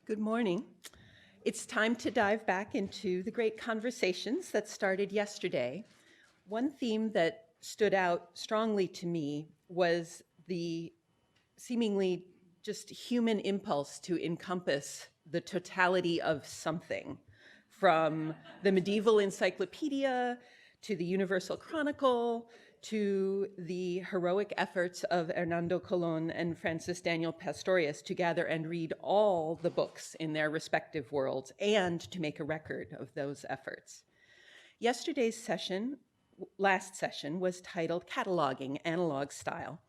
Good morning. It's time to dive back into the great conversations that started yesterday. One theme that stood out strongly to me was the seemingly just human impulse to encompass the totality of something, from the medieval encyclopedia to the Universal Chronicle to the heroic efforts of Hernando Colón and Francis Daniel Pastorius to gather and read all the books in their respective worlds and to make a record of those efforts. Yesterday's session, last session, was titled Cataloging Analog Style.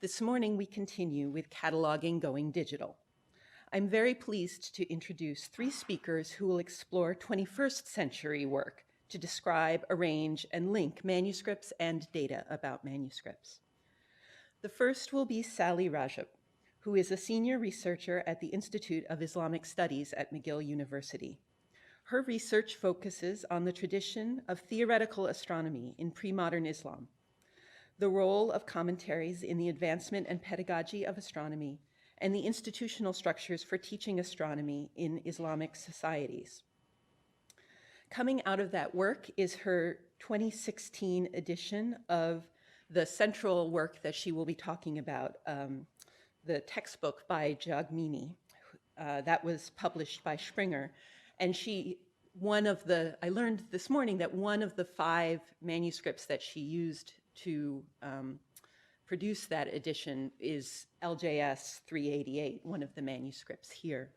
This morning we continue with Cataloging Going Digital. I'm very pleased to introduce three speakers who will explore 21st century work to describe, arrange, and link manuscripts and data about manuscripts. The first will be Sally Ragep, who is a senior researcher at the Institute of Islamic Studies at McGill University. Her research focuses on the tradition of theoretical astronomy in pre-modern Islam, the role of commentaries in the advancement and pedagogy of astronomy, and the institutional structures for teaching astronomy in Islamic societies. Coming out of that work is her 2016 edition of the central work that she will be talking about, the textbook by Jagmini, that was published by Springer. And I learned this morning that one of the 5 manuscripts that she used to produce that edition is LJS 388, one of the manuscripts here.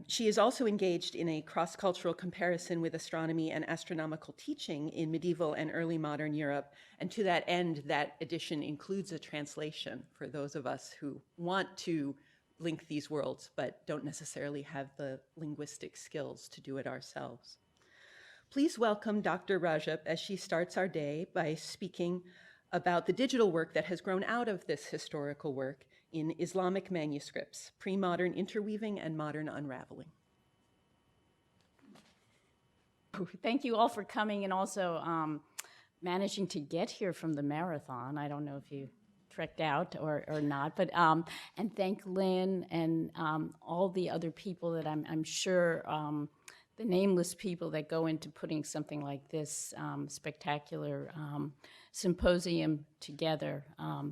She is also engaged in a cross-cultural comparison with astronomy and astronomical teaching in medieval and early modern Europe. And to that end, that edition includes a translation for those of us who want to link these worlds, but don't necessarily have the linguistic skills to do it ourselves. Please welcome Dr. Ragep as she starts our day by speaking about the digital work that has grown out of this historical work in Islamic manuscripts, pre-modern interweaving and modern unraveling. Thank you all for coming and also managing to get here from the marathon. I don't know if you trekked out or not, but and thank Lynn and all the other people that I'm sure, the nameless people that go into putting something like this spectacular symposium together.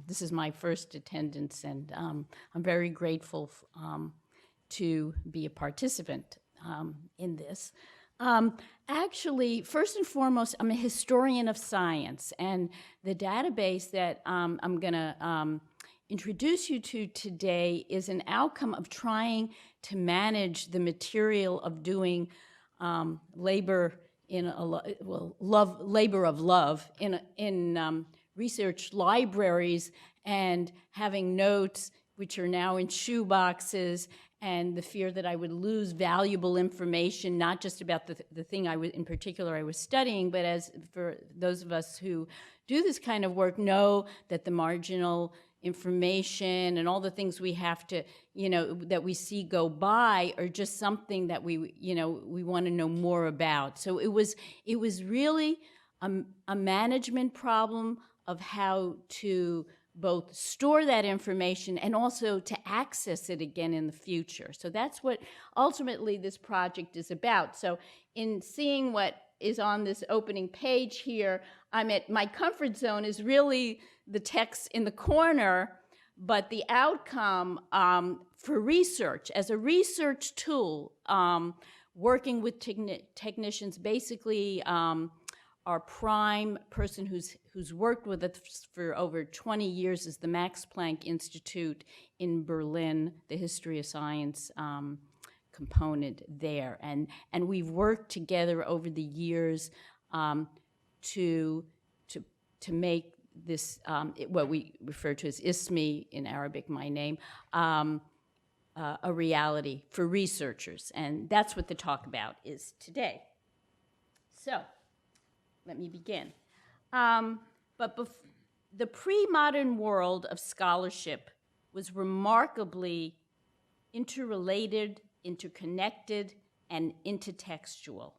This is my first attendance, and I'm very grateful to be a participant in this. Actually, first and foremost, I'm a historian of science, and the database that I'm going to introduce you to today is an outcome of trying to manage the material of doing labor in labor of love in research libraries and having notes which are now in shoe boxes, and the fear that I would lose valuable information, not just about the thing in particular I was studying, but as for those of us who do this kind of work know that the marginal information and all the things we have to, that we see go by are just something that we want to know more about. So it was really a management problem of how to both store that information and also to access it again in the future. So that's what ultimately this project is about. So in seeing what is on this opening page here, my comfort zone is really the text in the corner, but the outcome for research, as a research tool, working with technicians, basically our prime person who's worked with us for over 20 years is the Max Planck Institute in Berlin, the History of Science component there. And we've worked together over the years to make this, what we refer to as ISMI in Arabic, my name, a reality for researchers. And that's what the talk about is today. So let me begin. The pre-modern world of scholarship was remarkably interrelated, interconnected, and intertextual.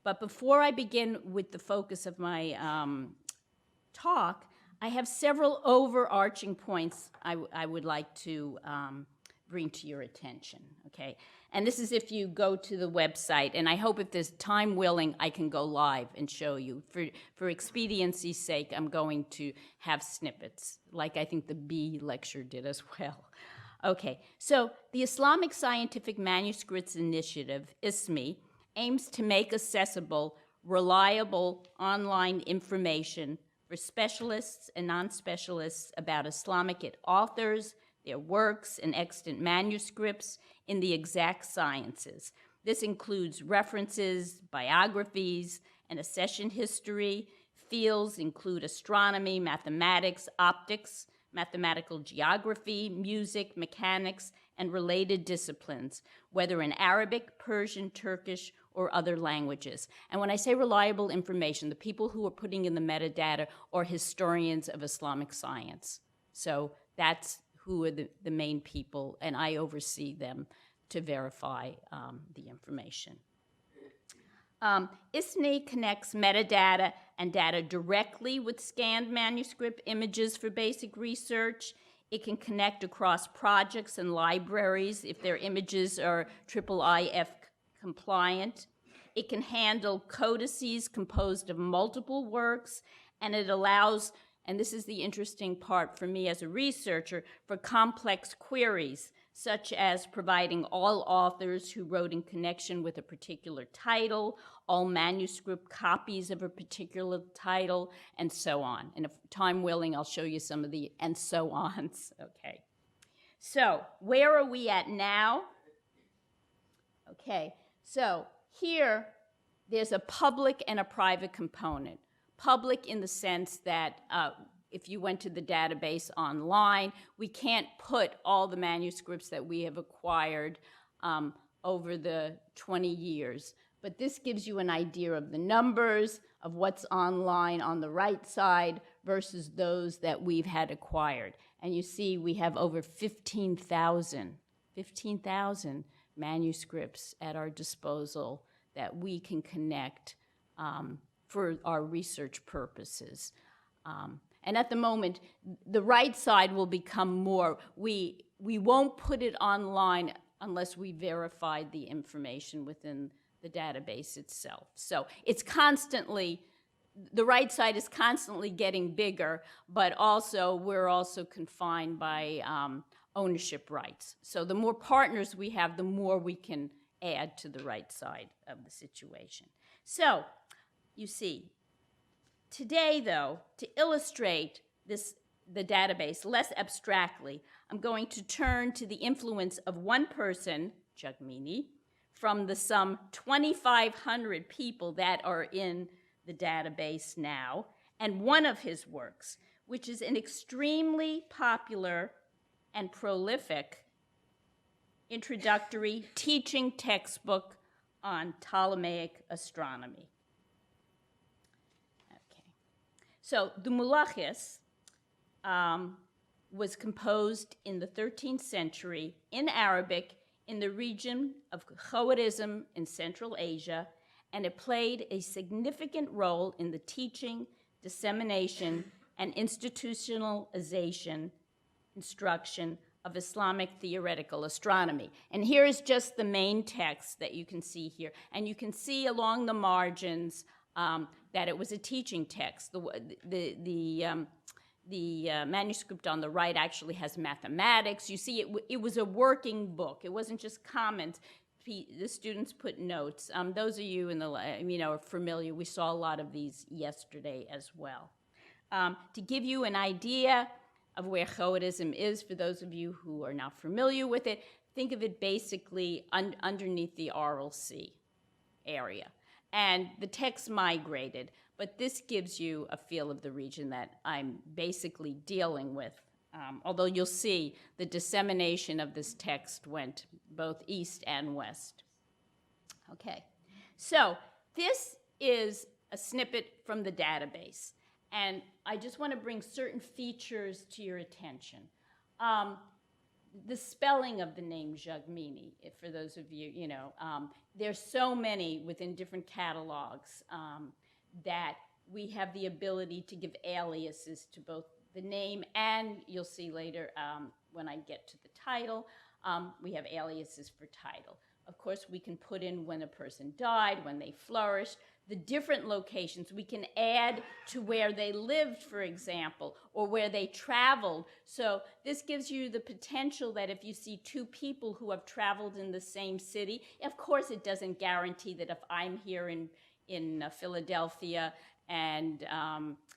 But before I begin with the focus of my talk, I have several overarching points I would like to bring to your attention, okay? And this is if you go to the website, and I hope if there's time willing, I can go live and show you. For expediency's sake, I'm going to have snippets, like I think the B lecture did as well. Okay, so the Islamic Scientific Manuscripts Initiative, ISMI, aims to make accessible, reliable online information for specialists and non-specialists about Islamic authors, their works, and extant manuscripts in the exact sciences. This includes references, biographies, and accession history. Fields include astronomy, mathematics, optics, mathematical geography, music, mechanics, and related disciplines, whether in Arabic, Persian, Turkish, or other languages. And when I say reliable information, the people who are putting in the metadata are historians of Islamic science. So that's who are the main people, and I oversee them to verify the information. ISNI connects metadata and data directly with scanned manuscript images for basic research. It can connect across projects and libraries if their images are IIIF compliant. It can handle codices composed of multiple works, and it allows, and this is the interesting part for me as a researcher, for complex queries, such as providing all authors who wrote in connection with a particular title, all manuscript copies of a particular title, and so on. And if time willing, I'll show you some of the and so ons. Okay. So where are we at now? Okay, so here there's a public and a private component. Public in the sense that if you went to the database online, we can't put all the manuscripts that we have acquired over the 20 years. But this gives you an idea of the numbers of what's online on the right side versus those that we've had acquired. And you see we have over 15,000 manuscripts at our disposal that we can connect for our research purposes. And at the moment, the right side will become more. We won't put it online unless we verified the information within the database itself. So it's constantly, the right side is constantly getting bigger, but also we're also confined by ownership rights. So the more partners we have, the more we can add to the right side of the situation. So you see, today, though, to illustrate the database less abstractly, I'm going to turn to the influence of one person, Jagmeeni, from the some 2,500 people that are in the database now, and one of his works, which is an extremely popular and prolific introductory teaching textbook on Ptolemaic astronomy. So the Mulachis was composed in the 13th century in Arabic in the region of Khwarizm in Central Asia, and it played a significant role in the teaching, dissemination, and institutionalization, instruction of Islamic theoretical astronomy. And here is just the main text that you can see here. And you can see along the margins that it was a teaching text. The manuscript on the right actually has mathematics. You see, it was a working book. It wasn't just comments. The students put notes. Those of you in the are familiar. We saw a lot of these yesterday as well. To give you an idea of where Khwarizm is, for those of you who are not familiar with it, think of it basically underneath the Aral Sea area. And the text migrated, but this gives you a feel of the region that I'm basically dealing with. Although you'll see the dissemination of this text went both east and west. Okay, so this is a snippet from the database, and I just want to bring certain features to your attention. The spelling of the name Jagmeeni, for those of you, there's so many within different catalogs that we have the ability to give aliases to both the name and, you'll see later when I get to the title, We have aliases for title. Of course, we can put in when a person died, when they flourished, the different locations. We can add to where they lived, for example, or where they traveled. So this gives you the potential that if you see two people who have traveled in the same city, of course it doesn't guarantee that if I'm here in Philadelphia and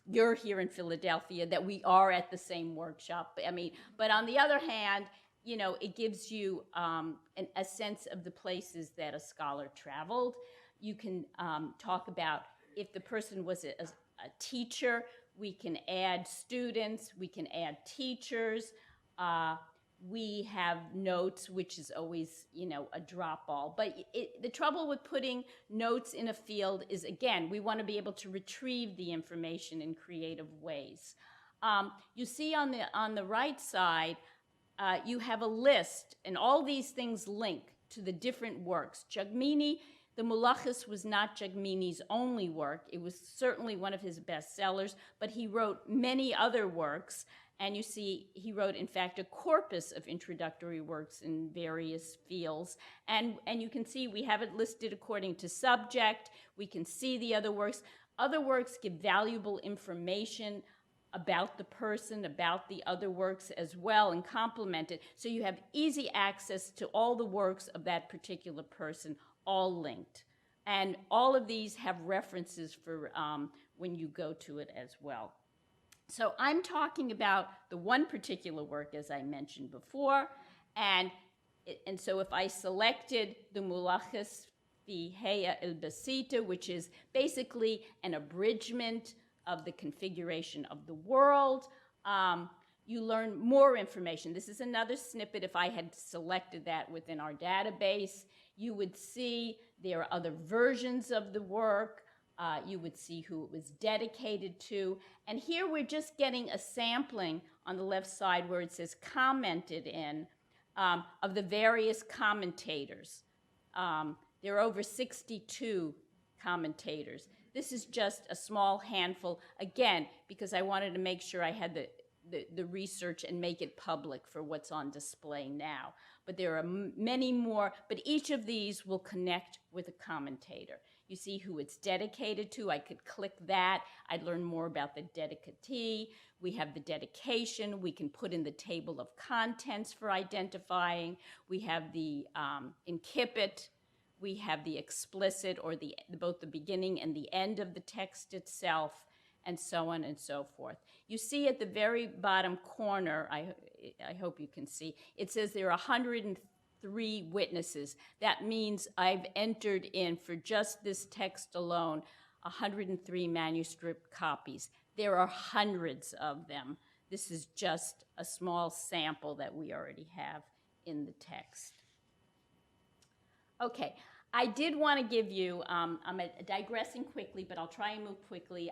you're here in Philadelphia, that we are at the same workshop. I mean, but on the other hand, you know, it gives you a sense of the places that a scholar traveled. You can talk about if the person was a teacher, we can add students, we can add teachers. We have notes, which is always, you know, a drop all. But the trouble with putting notes in a field is, again, we want to be able to retrieve the information in creative ways. You see on the right side, you have a list, and all these things link to the different works. Jagmini, the Mulachas was not Jagmini's only work. It was certainly one of his bestsellers, but he wrote many other works. And you see, he wrote, in fact, a corpus of introductory works in various fields. And you can see we have it listed according to subject. We can see the other works. Other works give valuable information about the person, about the other works as well, and complement it. So you have easy access to all the works of that particular person, all linked. And all of these have references for when you go to it as well. So I'm talking about the one particular work, as I mentioned before, and so if I selected the Mulachas fi Heya el Basita, which is basically an abridgment of the configuration of the world, you learn more information. This is another snippet. If I had selected that within our database, you would see there are other versions of the work. You would see who it was dedicated to. And here we're just getting a sampling on the left side where it says commented in of the various commentators. There are over 62 commentators. This is just a small handful, again, because I wanted to make sure I had the research and make it public for what's on display now. But there are many more, but each of these will connect with a commentator. You see who it's dedicated to. I could click that. I'd learn more about the dedicatee. We have the dedication. We can put in the table of contents for identifying. We have the incipit. We have the explicit, or both the beginning and the end of the text itself, and so on and so forth. You see at the very bottom corner, I hope you can see, it says there are 103 witnesses. That means I've entered in, for just this text alone, 103 manuscript copies. There are hundreds of them. This is just a small sample that we already have in the text. Okay, I did want to give you, I'm digressing quickly, but I'll try and move quickly.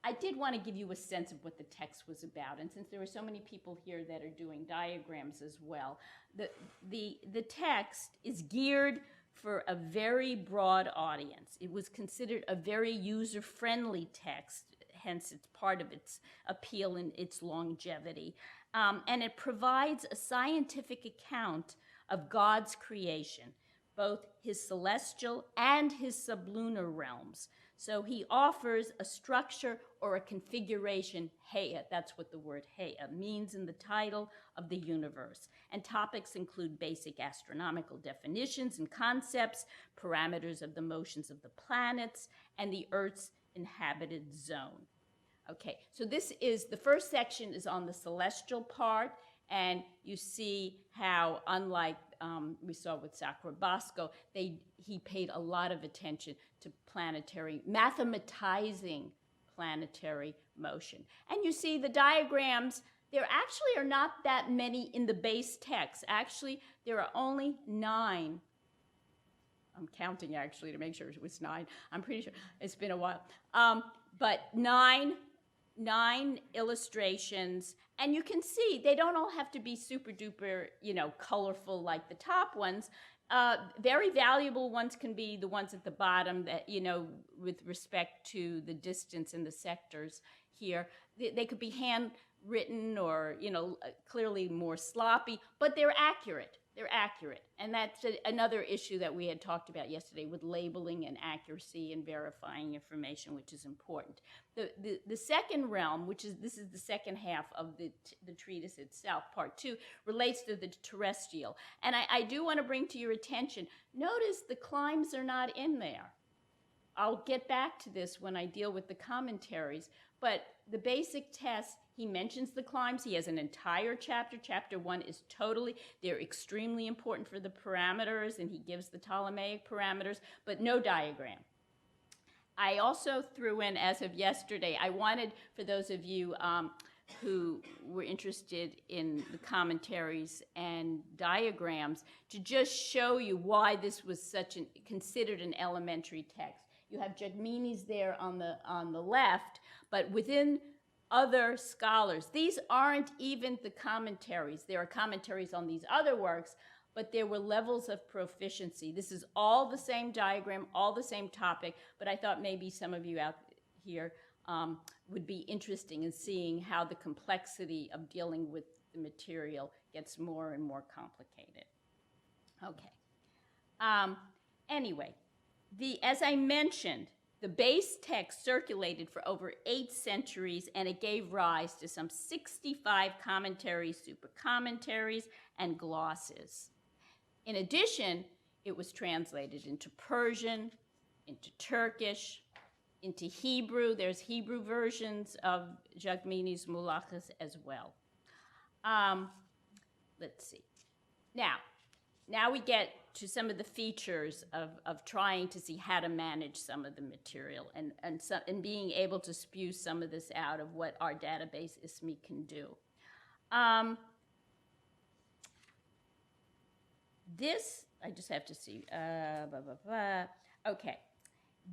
I did want to give you a sense of what the text was about. And since there were so many people here that are doing diagrams as well, the text is geared for a very broad audience. It was considered a very user-friendly text, hence it's part of its appeal and its longevity. And it provides a scientific account of God's creation, both his celestial and his sublunar realms. So he offers a structure or a configuration, Heya, that's what the word Heya means in the title of the universe. And topics include basic astronomical definitions and concepts, parameters of the motions of the planets, and the Earth's inhabited zone. Okay, so this is, the first section is on the celestial part, and you see how, unlike we saw with Sacrobosco, he paid a lot of attention to planetary, mathematizing planetary motion. And you see the diagrams, there actually are not that many in the base text. Actually, there are only 9. I'm counting actually to make sure it was 9. I'm pretty sure it's been a while. But 9 illustrations, and you can see they don't all have to be super duper, colorful like the top ones. Very valuable ones can be the ones at the bottom that, with respect to the distance in the sectors here. They could be handwritten or, clearly more sloppy, but they're accurate. they're accurate. And that's another issue that we had talked about yesterday with labeling and accuracy and verifying information, which is important. The second realm, this is the second half of the treatise itself, part 2, relates to the terrestrial. And I do want to bring to your attention, notice the climes are not in there. I'll get back to this when I deal with the commentaries, but the basic test, he mentions the climes. He has an entire chapter. Chapter 1 is they're extremely important for the parameters, and he gives the Ptolemaic parameters, but no diagram. I also threw in, as of yesterday, I wanted, for those of you who were interested in the commentaries and diagrams, to just show you why this was considered an elementary text. You have Jagmini's there on the left, but within other scholars, these aren't even the commentaries. There are commentaries on these other works, but there were levels of proficiency. This is all the same diagram, all the same topic, but I thought maybe some of you out here would be interested in seeing how the complexity of dealing with the material gets more and more complicated. Okay. Anyway. As I mentioned, the base text circulated for over 8 centuries, and it gave rise to some 65 commentaries, super commentaries, and glosses. In addition, it was translated into Persian, into Turkish, into Hebrew. There's Hebrew versions of Jagmini's Mulakhas as well. Let's see. Now we get to some of the features of trying to see how to manage some of the material and being able to spew some of this out of what our database ISMI can do. This, I just have to see, Okay,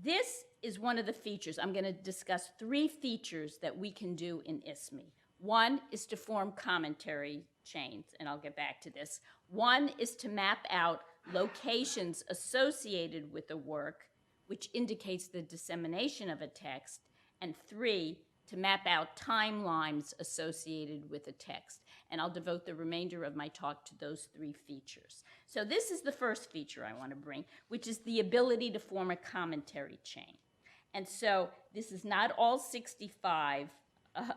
this is one of the features. I'm going to discuss 3 features that we can do in ISMI. One is to form commentary chains, and I'll get back to this. One is to map out locations associated with a work, which indicates the dissemination of a text, and 3, to map out timelines associated with a text. And I'll devote the remainder of my talk to those 3 features. So this is the first feature I want to bring, which is the ability to form a commentary chain. And so this is not all 65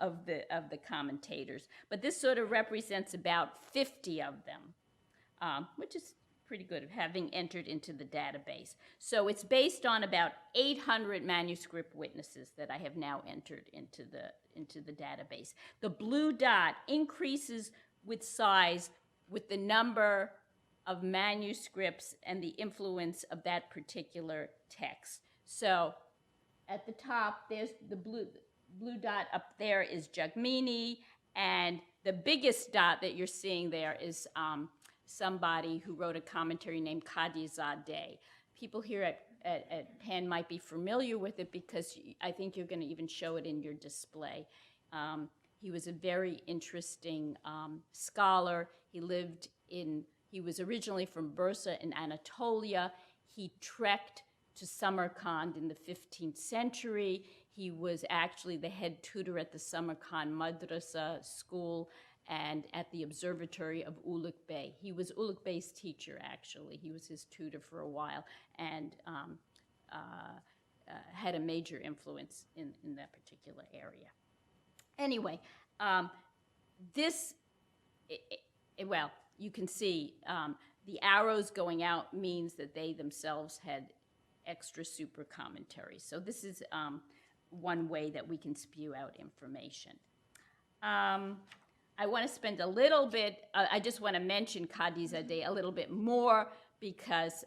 of the commentators, but this sort of represents about 50 of them, which is pretty good of having entered into the database. So it's based on about 800 manuscript witnesses that I have now entered into the database. The blue dot increases with size with the number of manuscripts and the influence of that particular text. So at the top, there's the blue dot up there is Jagmini, and the biggest dot that you're seeing there is somebody who wrote a commentary named Kadizadeh. People here at Penn might be familiar with it because I think you're going to even show it in your display. He was a very interesting scholar. He was originally from Bursa in Anatolia. He trekked to Samarkand in the 15th century. He was actually the head tutor at the Samarkand Madrasa school and at the observatory of Ulugh Bey. He was Ulugh Bey's teacher, actually. He was his tutor for a while and had a major influence in that particular area. Anyway, well, you can see the arrows going out means that they themselves had extra super commentaries. So this is one way that we can spew out information. I want to spend a little bit, I just want to mention Kadizadeh a little bit more because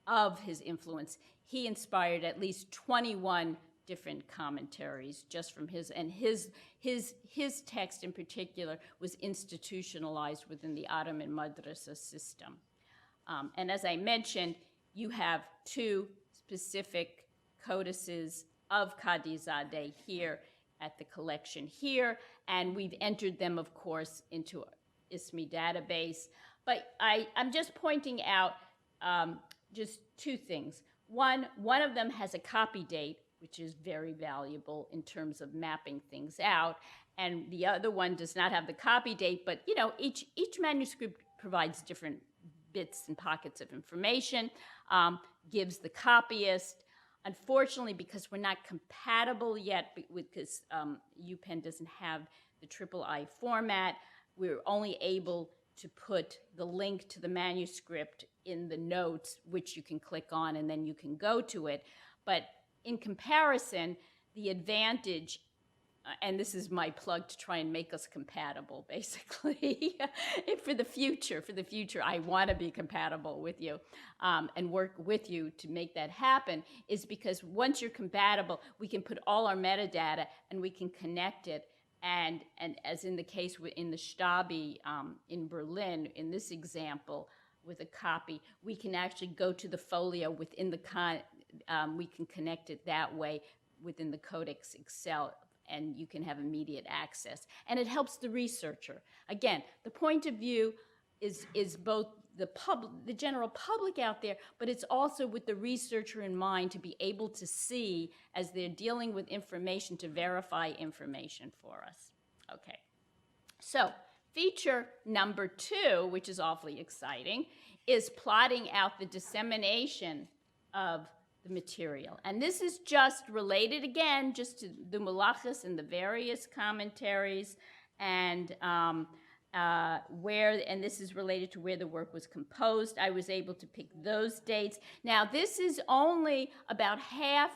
of his influence. He inspired at least 21 different commentaries just from his text in particular was institutionalized within the Ottoman Madrasa system. And as I mentioned, you have 2 specific codices of Kadizadeh here at the collection here, and we've entered them, of course, into ISMI database. But I'm just pointing out just 2 things. One of them has a copy date, which is very valuable in terms of mapping things out, and the other one does not have the copy date, but each manuscript provides different bits and pockets of information, gives the copyist. Unfortunately, because we're not compatible yet, because UPenn doesn't have the III format, we're only able to put the link to the manuscript in the notes, which you can click on and then you can go to it. But in comparison, the advantage, and this is my plug to try and make us compatible, basically, for the future, I want to be compatible with you and work with you to make that happen, is because once you're compatible, we can put all our metadata and we can connect it. And as in the case in the Stabi in Berlin, in this example, with a copy, we can actually go to the folio within the we can connect it that way within the Codex Excel, and you can have immediate access. And it helps the researcher. Again, the point of view is both the general public out there, but it's also with the researcher in mind to be able to see as they're dealing with information to verify information for us. Okay, so feature number 2, which is awfully exciting, is plotting out the dissemination of the material. And this is just related, again, just to the Mulachas and the various commentaries, and and this is related to where the work was composed. I was able to pick those dates. Now, this is only about half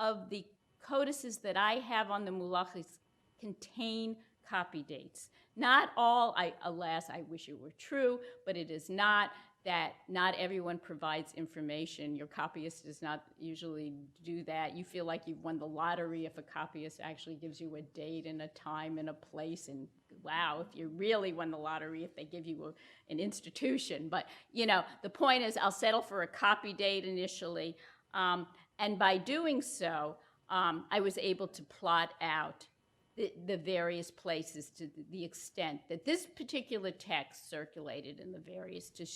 of the codices that I have on the Mulachas contain copy dates. Not all, alas, I wish it were true, but it is not. That not everyone provides information. Your copyist does not usually do that. You feel like you've won the lottery if a copyist actually gives you a date and a time and a place, and wow, if you really won the lottery if they give you an institution. But, you know, the point is I'll settle for a copy date initially, and by doing so, I was able to plot out the various places to the extent that this particular text circulated in the various to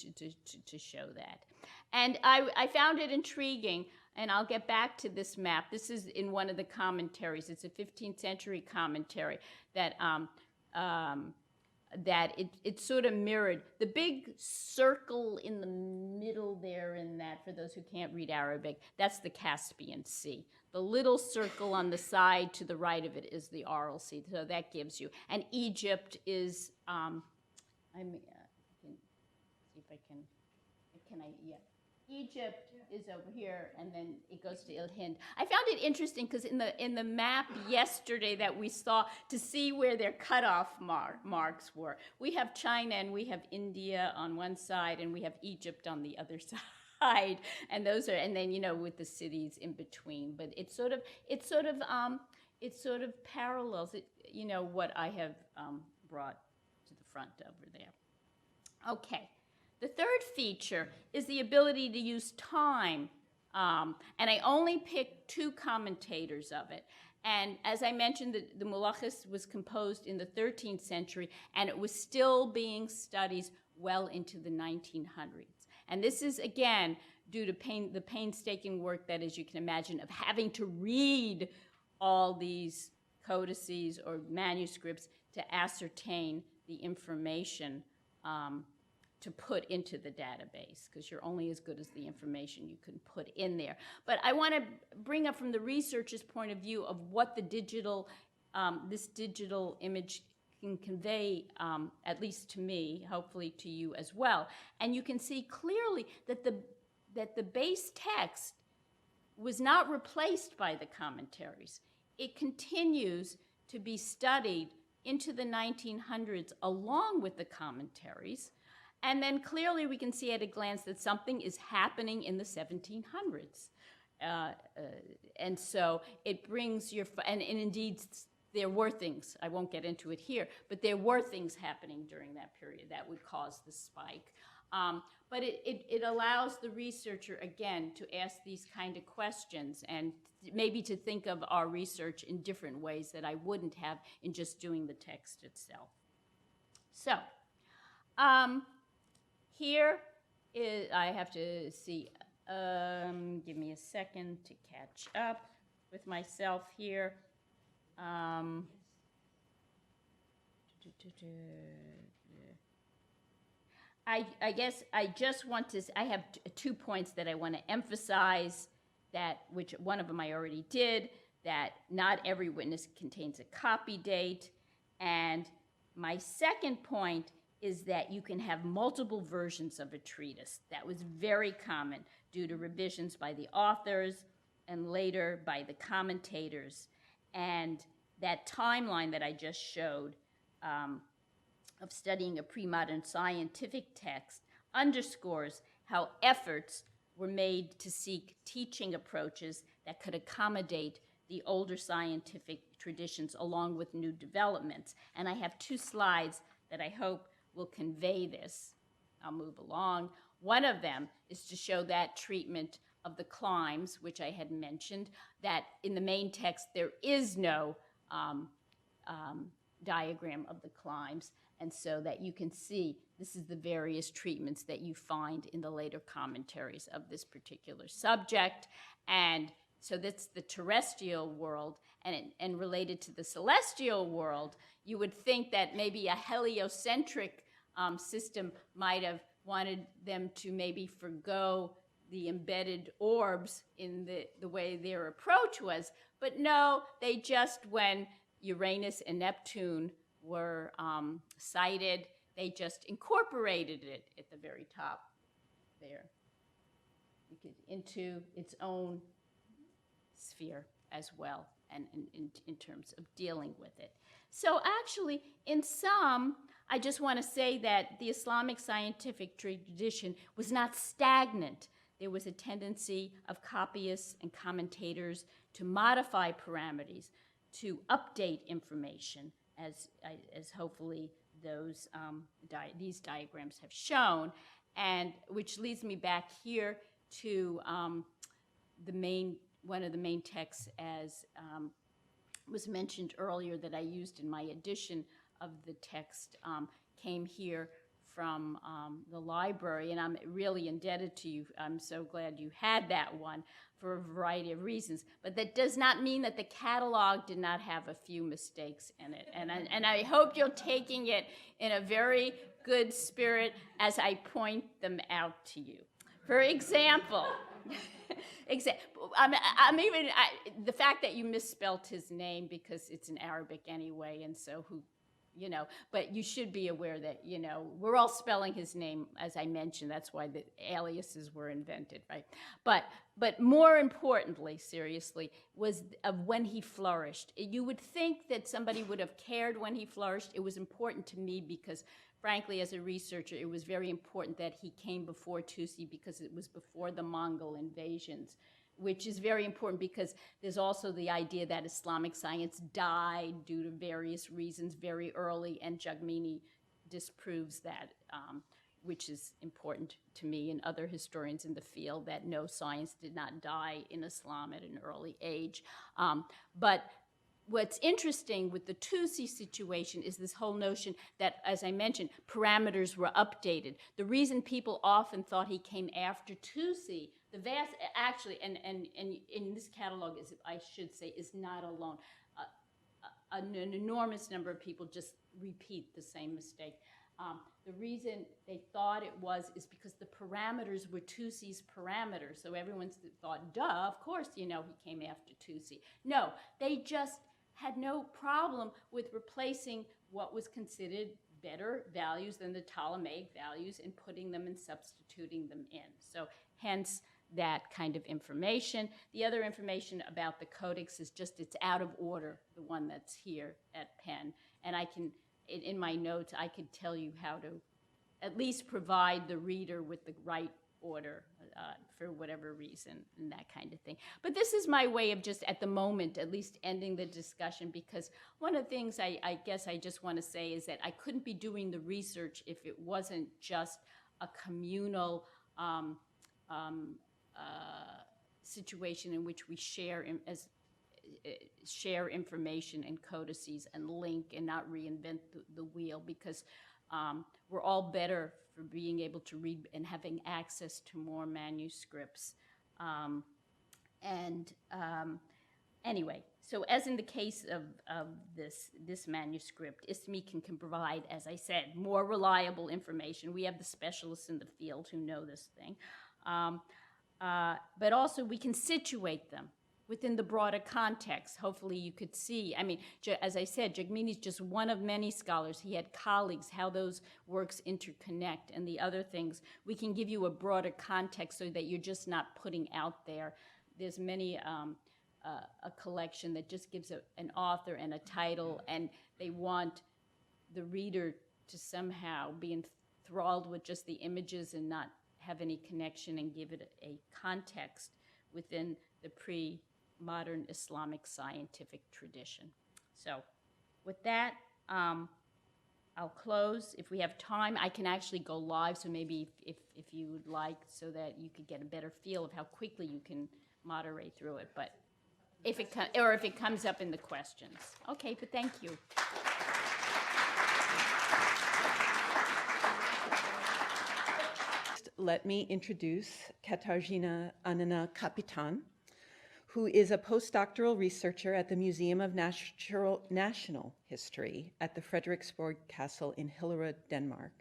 show that. And I found it intriguing, and I'll get back to this map. This is in one of the commentaries. It's a 15th century commentary that it sort of mirrored the big circle in the middle there in that, for those who can't read Arabic, that's the Caspian Sea. The little circle on the side to the right of it is the Aral Sea, so that gives you. And Egypt is, can see if I can, yeah. Egypt is over here, and then it goes to Hind. I found it interesting because in the map yesterday that we saw, to see where their cutoff marks were. We have China and we have India on one side, and we have Egypt on the other side. And those are, and then, you know, with the cities in between, but it sort of parallels it, you know, what I have brought to the front over there. Okay, the third feature is the ability to use time, and I only picked 2 commentators of it. And as I mentioned, the Mulachas was composed in the 13th century, and it was still being studied well into the 1900s. And this is, again, due to the painstaking work that, as you can imagine, of having to read all these codices or manuscripts to ascertain the information to put into the database, because you're only as good as the information you can put in there. But I want to bring up from the researcher's point of view of what the digital, this digital image can convey, at least to me, hopefully to you as well. And you can see clearly that the base text was not replaced by the commentaries. It continues to be studied into the 1900s along with the commentaries. And then clearly we can see at a glance that something is happening in the 1700s. And so it brings your, and indeed, there were things, I won't get into it here, but there were things happening during that period that would cause the spike. But it allows the researcher, again, to ask these kind of questions and maybe to think of our research in different ways that I wouldn't have in just doing the text itself. So, here is, I have to see, give me a second to catch up with myself here. I guess I just want to, I have 2 points that I want to emphasize, that, which one of them I already did, that not every witness contains a copy date. And my second point is that you can have multiple versions of a treatise. That was very common due to revisions by the authors and later by the commentators. And that timeline that I just showed of studying a pre-modern scientific text underscores how efforts were made to seek teaching approaches that could accommodate the older scientific traditions along with new developments. And I have 2 slides that I hope will convey this. I'll move along. One of them is to show that treatment of the climes, which I had mentioned, that in the main text there is no diagram of the climes, and so that you can see this is the various treatments that you find in the later commentaries of this particular subject. And so that's the terrestrial world, and related to the celestial world, you would think that maybe a heliocentric system might have wanted them to maybe forgo the embedded orbs in the way their approach was. But no, they just, when Uranus and Neptune were sighted, they just incorporated it at the very top there into its own sphere as well, and in terms of dealing with it. So actually, in sum, I just want to say that the Islamic scientific tradition was not stagnant. There was a tendency of copyists and commentators to modify parameters, to update information, as hopefully these diagrams have shown, and which leads me back here to one of the main texts, as was mentioned earlier, that I used in my edition of the text, came here from the library, and I'm really indebted to you. I'm so glad you had that one for a variety of reasons. But that does not mean that the catalog did not have a few mistakes in it. And I hope you're taking it in a very good spirit as I point them out to you. For example, the fact that you misspelt his name, because it's in Arabic anyway, and so but you should be aware that, we're all spelling his name, as I mentioned. That's why the aliases were invented, right? But more importantly, seriously, was of when he flourished. You would think that somebody would have cared when he flourished. It was important to me because, frankly, as a researcher, it was very important that he came before Tusi, because it was before the Mongol invasions, which is very important because there's also the idea that Islamic science died due to various reasons very early, and Jagmini disproves that, which is important to me and other historians in the field, that no, science did not die in Islam at an early age. But what's interesting with the Tusi situation is this whole notion that, as I mentioned, parameters were updated. The reason people often thought he came after Tusi, the vast, actually, and in this catalog, I should say, is not alone. An enormous number of people just repeat the same mistake. The reason they thought it was is because the parameters were Tusi's parameters. So everyone thought, duh, of course, he came after Tusi. No, they just had no problem with replacing what was considered better values than the Ptolemaic values and putting them and substituting them in. So hence that kind of information. The other information about the codex is just it's out of order, the one that's here at Penn. And I can, in my notes, I could tell you how to at least provide the reader with the right order for whatever reason, and that kind of thing. But this is my way of just, at the moment, at least ending the discussion, because one of the things I guess I just want to say is that I couldn't be doing the research if it wasn't just a communal situation in which we share information and codices and link and not reinvent the wheel, because we're all better for being able to read and having access to more manuscripts. Anyway, So as in the case of this manuscript, ISTMI can provide, as I said, more reliable information. We have the specialists in the field who know this thing. But also we can situate them within the broader context. Hopefully you could see, I mean, as I said, Jagmeet is just one of many scholars. He had colleagues, how those works interconnect and the other things. We can give you a broader context so that you're just not putting out there. There's many, a collection that just gives an author and a title, and they want the reader to somehow be enthralled with just the images and not have any connection and give it a context within the pre-modern Islamic scientific tradition. So with that, I'll close. If we have time, I can actually go live, so maybe if you would like, so that you could get a better feel of how quickly you can moderate through it, but if it comes up in the questions. Okay, but thank you. Let me introduce Katarzyna Kapitan, who is a postdoctoral researcher at the Museum of National History at the Frederiksborg Castle in Hillerød, Denmark,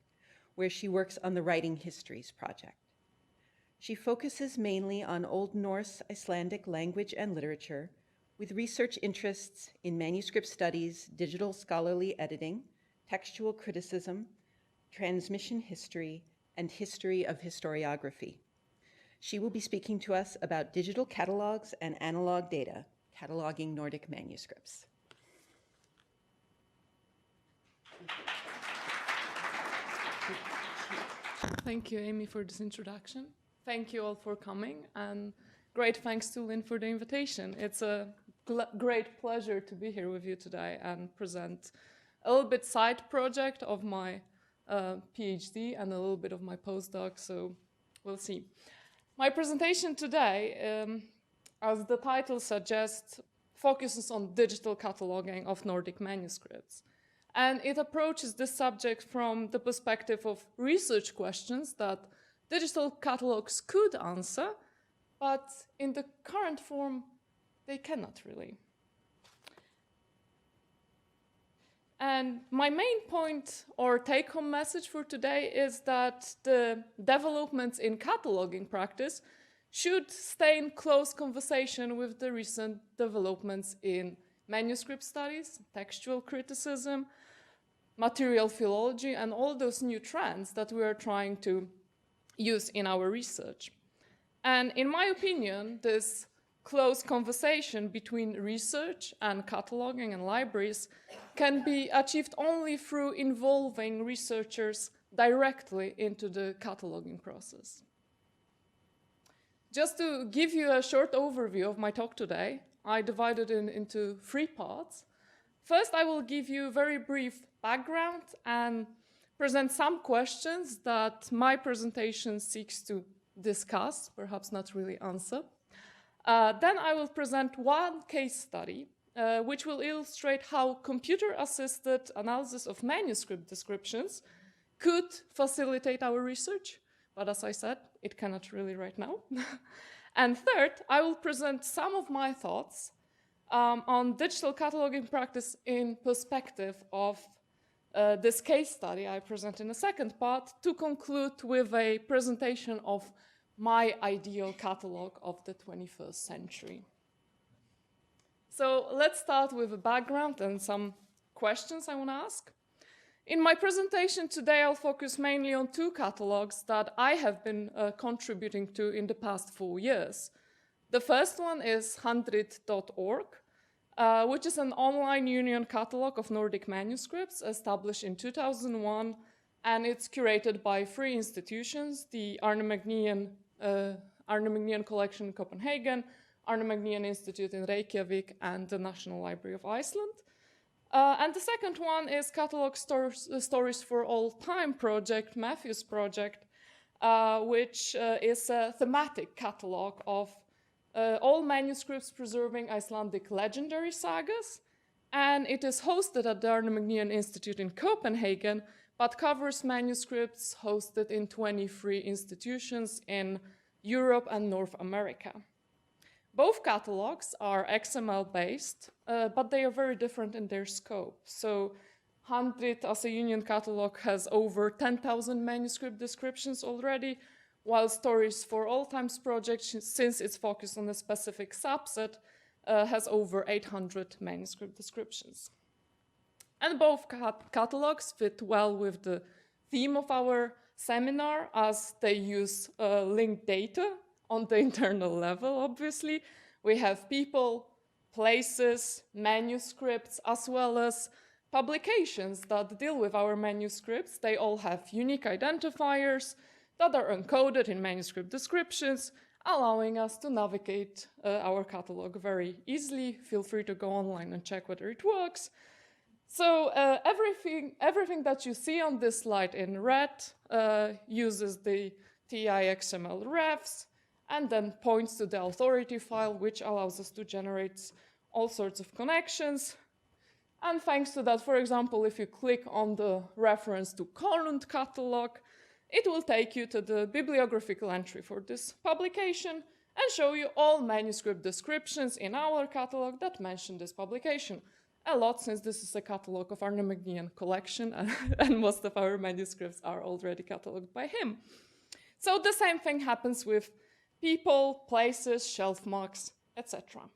where she works on the Writing Histories project. She focuses mainly on Old Norse Icelandic language and literature, with research interests in manuscript studies, digital scholarly editing, textual criticism, transmission history, and history of historiography. She will be speaking to us about digital catalogs and analog data, cataloging Nordic manuscripts. Thank you, Amey, for this introduction. Thank you all for coming, and great thanks to Lynn for the invitation. It's a great pleasure to be here with you today and present a little bit side project of my PhD and a little bit of my postdoc, so we'll see. My presentation today, as the title suggests, focuses on digital cataloging of Nordic manuscripts. And it approaches this subject from the perspective of research questions that digital catalogs could answer, but in the current form, they cannot really. And my main point or take-home message for today is that the developments in cataloging practice should stay in close conversation with the recent developments in manuscript studies, textual criticism, material philology, and all those new trends that we are trying to use in our research. And in my opinion, this close conversation between research and cataloging and libraries can be achieved only through involving researchers directly into the cataloging process. Just to give you a short overview of my talk today, I divided it into 3 parts. First, I will give you a very brief background and present some questions that my presentation seeks to discuss, perhaps not really answer. Then I will present one case study, which will illustrate how computer-assisted analysis of manuscript descriptions could facilitate our research. But as I said, it cannot really right now. And third, I will present some of my thoughts on digital cataloging practice in perspective of this case study I present in the second part, to conclude with a presentation of my ideal catalog of the 21st century. So let's start with a background and some questions I want to ask. In my presentation today, I'll focus mainly on 2 catalogs that I have been contributing to in the past 4 years. The first one is handrit.org, which is an online union catalog of Nordic manuscripts established in 2001, and it's curated by 3 institutions: the Arnamagnæan Collection in Copenhagen, Arnamagnæan Institute in Reykjavik, and the National Library of Iceland. And the second one is Catalog Stories for All Time project, Matthew's project, which is a thematic catalog of all manuscripts preserving Icelandic legendary sagas, and it is hosted at the Arnamagnæan Institute in Copenhagen, but covers manuscripts hosted in 23 institutions in Europe and North America. Both catalogs are XML-based, but they are very different in their scope. So 100 as a union catalog has over 10,000 manuscript descriptions already, while Stories for All Times project, since it's focused on a specific subset, has over 800 manuscript descriptions. And both catalogs fit well with the theme of our seminar, as they use linked data on the internal level, obviously. We have people, places, manuscripts, as well as publications that deal with our manuscripts. They all have unique identifiers that are encoded in manuscript descriptions, allowing us to navigate our catalog very easily. Feel free to go online and check whether it works. So everything that you see on this slide in red uses the TI XML refs and then points to the authority file, which allows us to generate all sorts of connections. And thanks to that, for example, if you click on the reference to current catalog, it will take you to the bibliographical entry for this publication and show you all manuscript descriptions in our catalog that mention this publication. A lot, since this is a catalog of Arnamagnæan collection and most of our manuscripts are already cataloged by him. So the same thing happens with people, places, shelf marks, etc.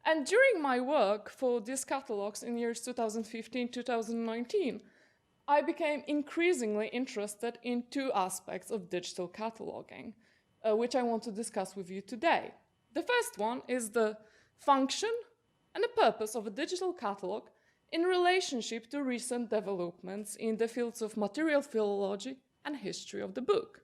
And during my work for these catalogs in years 2015-2019, I became increasingly interested in two aspects of digital cataloging, which I want to discuss with you today. The first one is the function and the purpose of a digital catalog in relationship to recent developments in the fields of material philology and history of the book.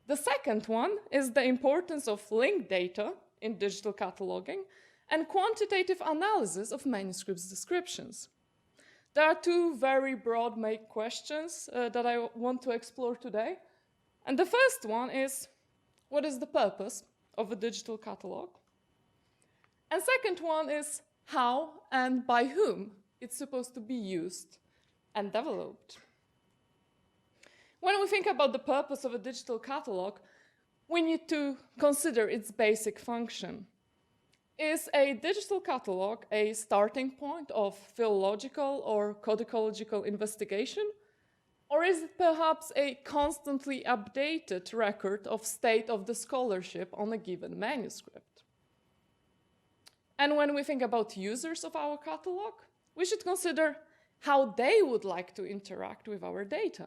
The second one is the importance of linked data in digital cataloging and quantitative analysis of manuscripts descriptions. There are two very broad main questions that I want to explore today. And the first one is, what is the purpose of a digital catalog? And second one is, how and by whom it's supposed to be used and developed. When we think about the purpose of a digital catalog, we need to consider its basic function. Is a digital catalog a starting point of philological or codicological investigation? Or is it perhaps a constantly updated record of state of the scholarship on a given manuscript? And when we think about users of our catalog, we should consider how they would like to interact with our data.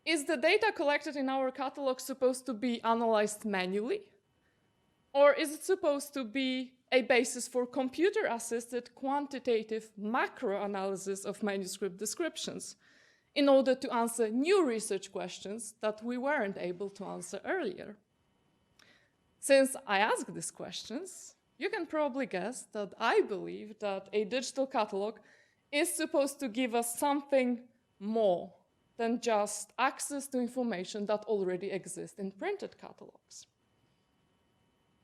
Is the data collected in our catalog supposed to be analyzed manually? Or is it supposed to be a basis for computer-assisted quantitative macro-analysis of manuscript descriptions in order to answer new research questions that we weren't able to answer earlier? Since I ask these questions, you can probably guess that I believe that a digital catalog is supposed to give us something more than just access to information that already exists in printed catalogs.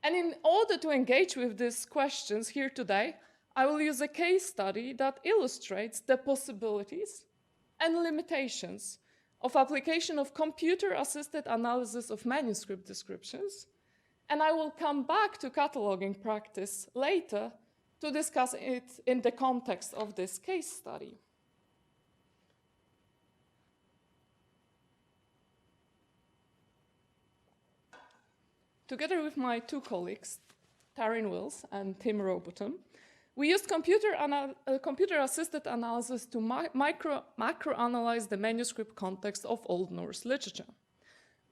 And in order to engage with these questions here today, I will use a case study that illustrates the possibilities and limitations of application of computer-assisted analysis of manuscript descriptions, and I will come back to cataloging practice later to discuss it in the context of this case study. Together with my two colleagues, Taryn Wills and Tim Robotham, we used computer-assisted analysis to macro-analyze the manuscript context of Old Norse literature.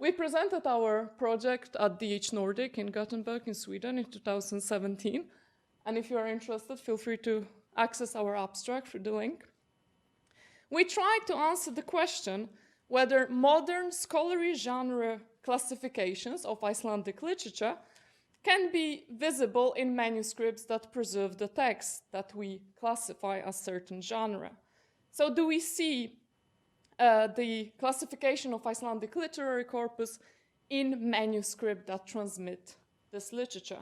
We presented our project at DH Nordic in Gothenburg in Sweden in 2017, and if you are interested, feel free to access our abstract through the link. We tried to answer the question whether modern scholarly genre classifications of Icelandic literature can be visible in manuscripts that preserve the text that we classify as certain genre. So do we see the classification of Icelandic literary corpus in manuscript that transmit this literature?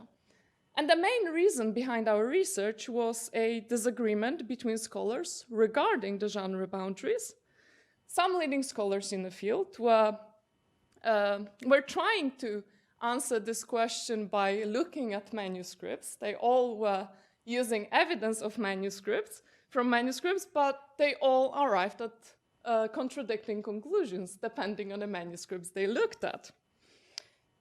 And the main reason behind our research was a disagreement between scholars regarding the genre boundaries. Some leading scholars in the field were trying to answered this question by looking at manuscripts. They all were using evidence of manuscripts from manuscripts, but they all arrived at contradicting conclusions depending on the manuscripts they looked at.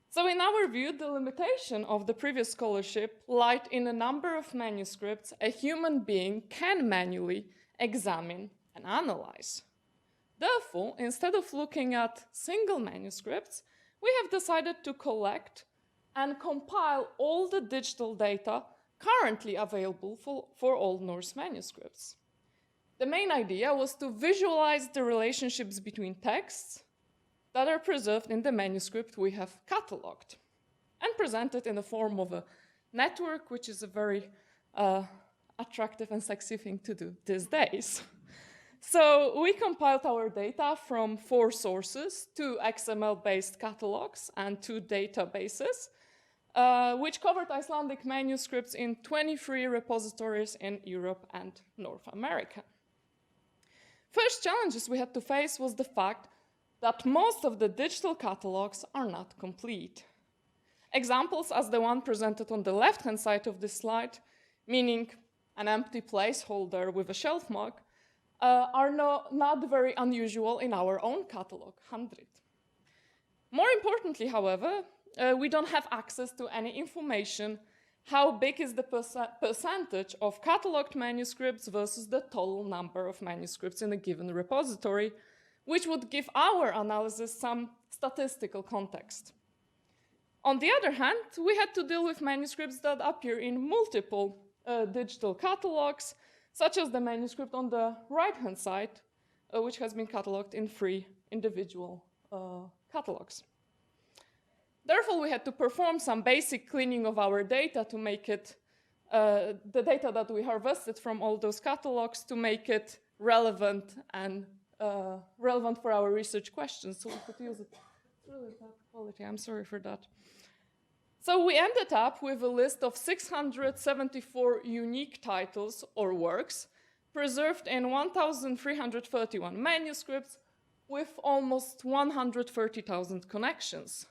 So in our view, the limitation of the previous scholarship lied in a number of manuscripts a human being can manually examine and analyze. Therefore, instead of looking at single manuscripts, we have decided to collect and compile all the digital data currently available for Old Norse manuscripts. The main idea was to visualize the relationships between texts that are preserved in the manuscript we have catalogued and presented in the form of a network, which is a very attractive and sexy thing to do these days. So we compiled our data from 4 sources, 2 XML-based catalogs and 2 databases, which covered Icelandic manuscripts in 23 repositories in Europe and North America. First challenges we had to face was the fact that most of the digital catalogs are not complete. Examples as the one presented on the left-hand side of this slide, meaning an empty placeholder with a shelf mark, are not very unusual in our own catalog, 100. More importantly, however, we don't have access to any information how big is the percentage of cataloged manuscripts versus the total number of manuscripts in a given repository, which would give our analysis some statistical context. On the other hand, we had to deal with manuscripts that appear in multiple digital catalogs, such as the manuscript on the right-hand side, which has been catalogued in 3 individual catalogs. Therefore, we had to perform some basic cleaning of our data to make it, the data that we harvested from all those catalogs, to make it relevant and relevant for our research questions, so we could use it. It's really bad quality, I'm sorry for that. So we ended up with a list of 674 unique titles or works preserved in 1,331 manuscripts with almost 130,000 connections.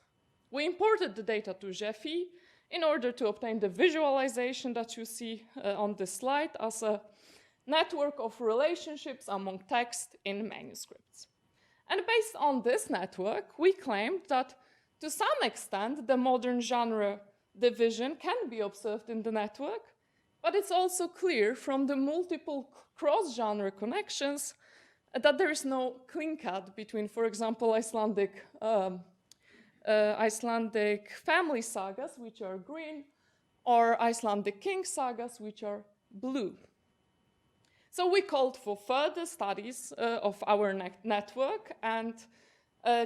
We imported the data to Gephi in order to obtain the visualization that you see on this slide as a network of relationships among text in manuscripts. And based on this network, we claimed that to some extent the modern genre division can be observed in the network, but it's also clear from the multiple cross-genre connections that there is no clean cut between, for example, Icelandic family sagas, which are green, or Icelandic king sagas, which are blue. So we called for further studies of our network and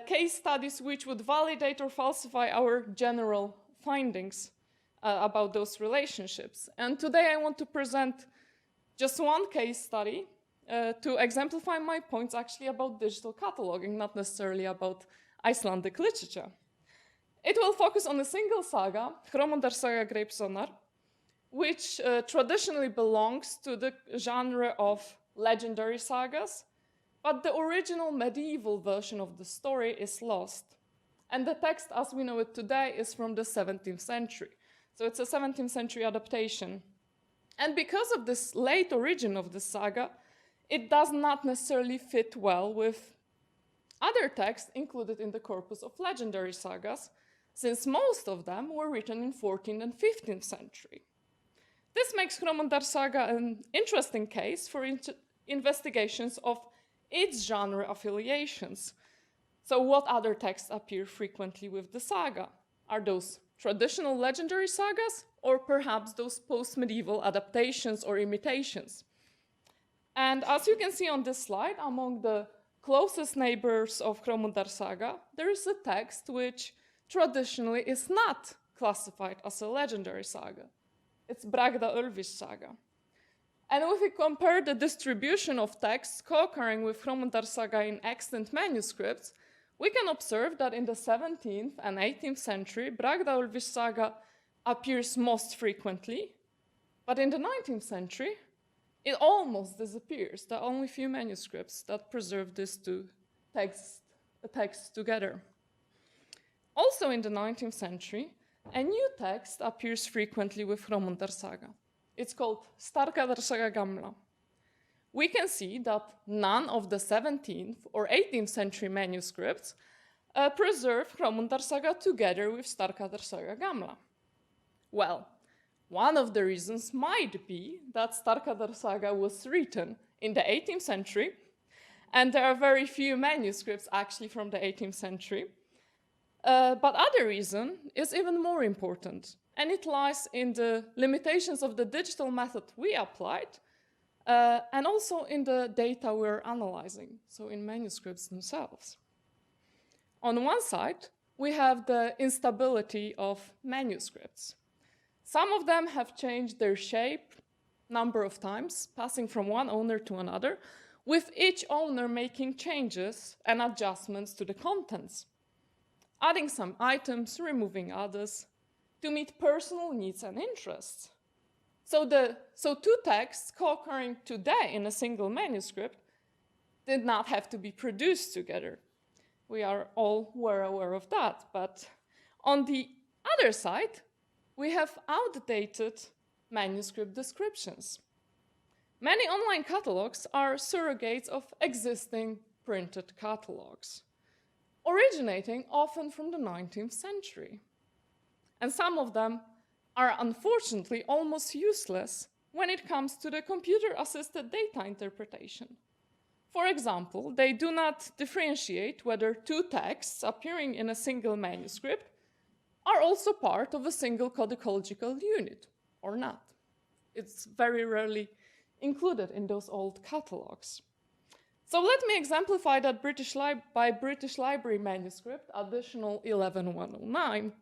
case studies which would validate or falsify our general findings about those relationships. And today I want to present just one case study to exemplify my points actually about digital cataloging, not necessarily about Icelandic literature. It will focus on a single saga, Hromundar Saga Greipsonar, which traditionally belongs to the genre of legendary sagas, but the original medieval version of the story is lost. And the text as we know it today is from the 17th century. So it's a 17th century adaptation. And because of this late origin of the saga, it does not necessarily fit well with other texts included in the corpus of legendary sagas, since most of them were written in 14th and 15th century. This makes Hromundar Saga an interesting case for investigations of its genre affiliations. So what other texts appear frequently with the saga? Are those traditional legendary sagas, or perhaps those post-medieval adaptations or imitations? And as you can see on this slide, among the closest neighbors of Hromundar Saga, there is a text which traditionally is not classified as a legendary saga. It's Bragda Ölvis Saga. And if we compare the distribution of texts co-occurring with Hromundar Saga in extant manuscripts, we can observe that in the 17th and 18th century, Bragda Ölvis Saga appears most frequently, but in the 19th century, it almost disappears. There are only few manuscripts that preserve these two texts together. Also in the 19th century, a new text appears frequently with Hromundar saga. It's called Starkadr saga Gamla. We can see that none of the 17th or 18th century manuscripts preserve Hromundar saga together with Starkadr saga Gamla. Well, one of the reasons might be that Starkadr saga was written in the 18th century, and there are very few manuscripts actually from the 18th century. But other reason is even more important, and it lies in the limitations of the digital method we applied, and also in the data we're analyzing, so in manuscripts themselves. On one side, we have the instability of manuscripts. Some of them have changed their shape number of times, passing from one owner to another, with each owner making changes and adjustments to the contents, adding some items, removing others, to meet personal needs and interests. So two texts co-occurring today in a single manuscript did not have to be produced together. We are all well aware of that, but on the other side, we have outdated manuscript descriptions. Many online catalogs are surrogates of existing printed catalogs, originating often from the 19th century. And some of them are unfortunately almost useless when it comes to the computer-assisted data interpretation. For example, they do not differentiate whether two texts appearing in a single manuscript are also part of a single codicological unit or not. It's very rarely included in those old catalogs. So let me exemplify that by British Library manuscript, additional 11109,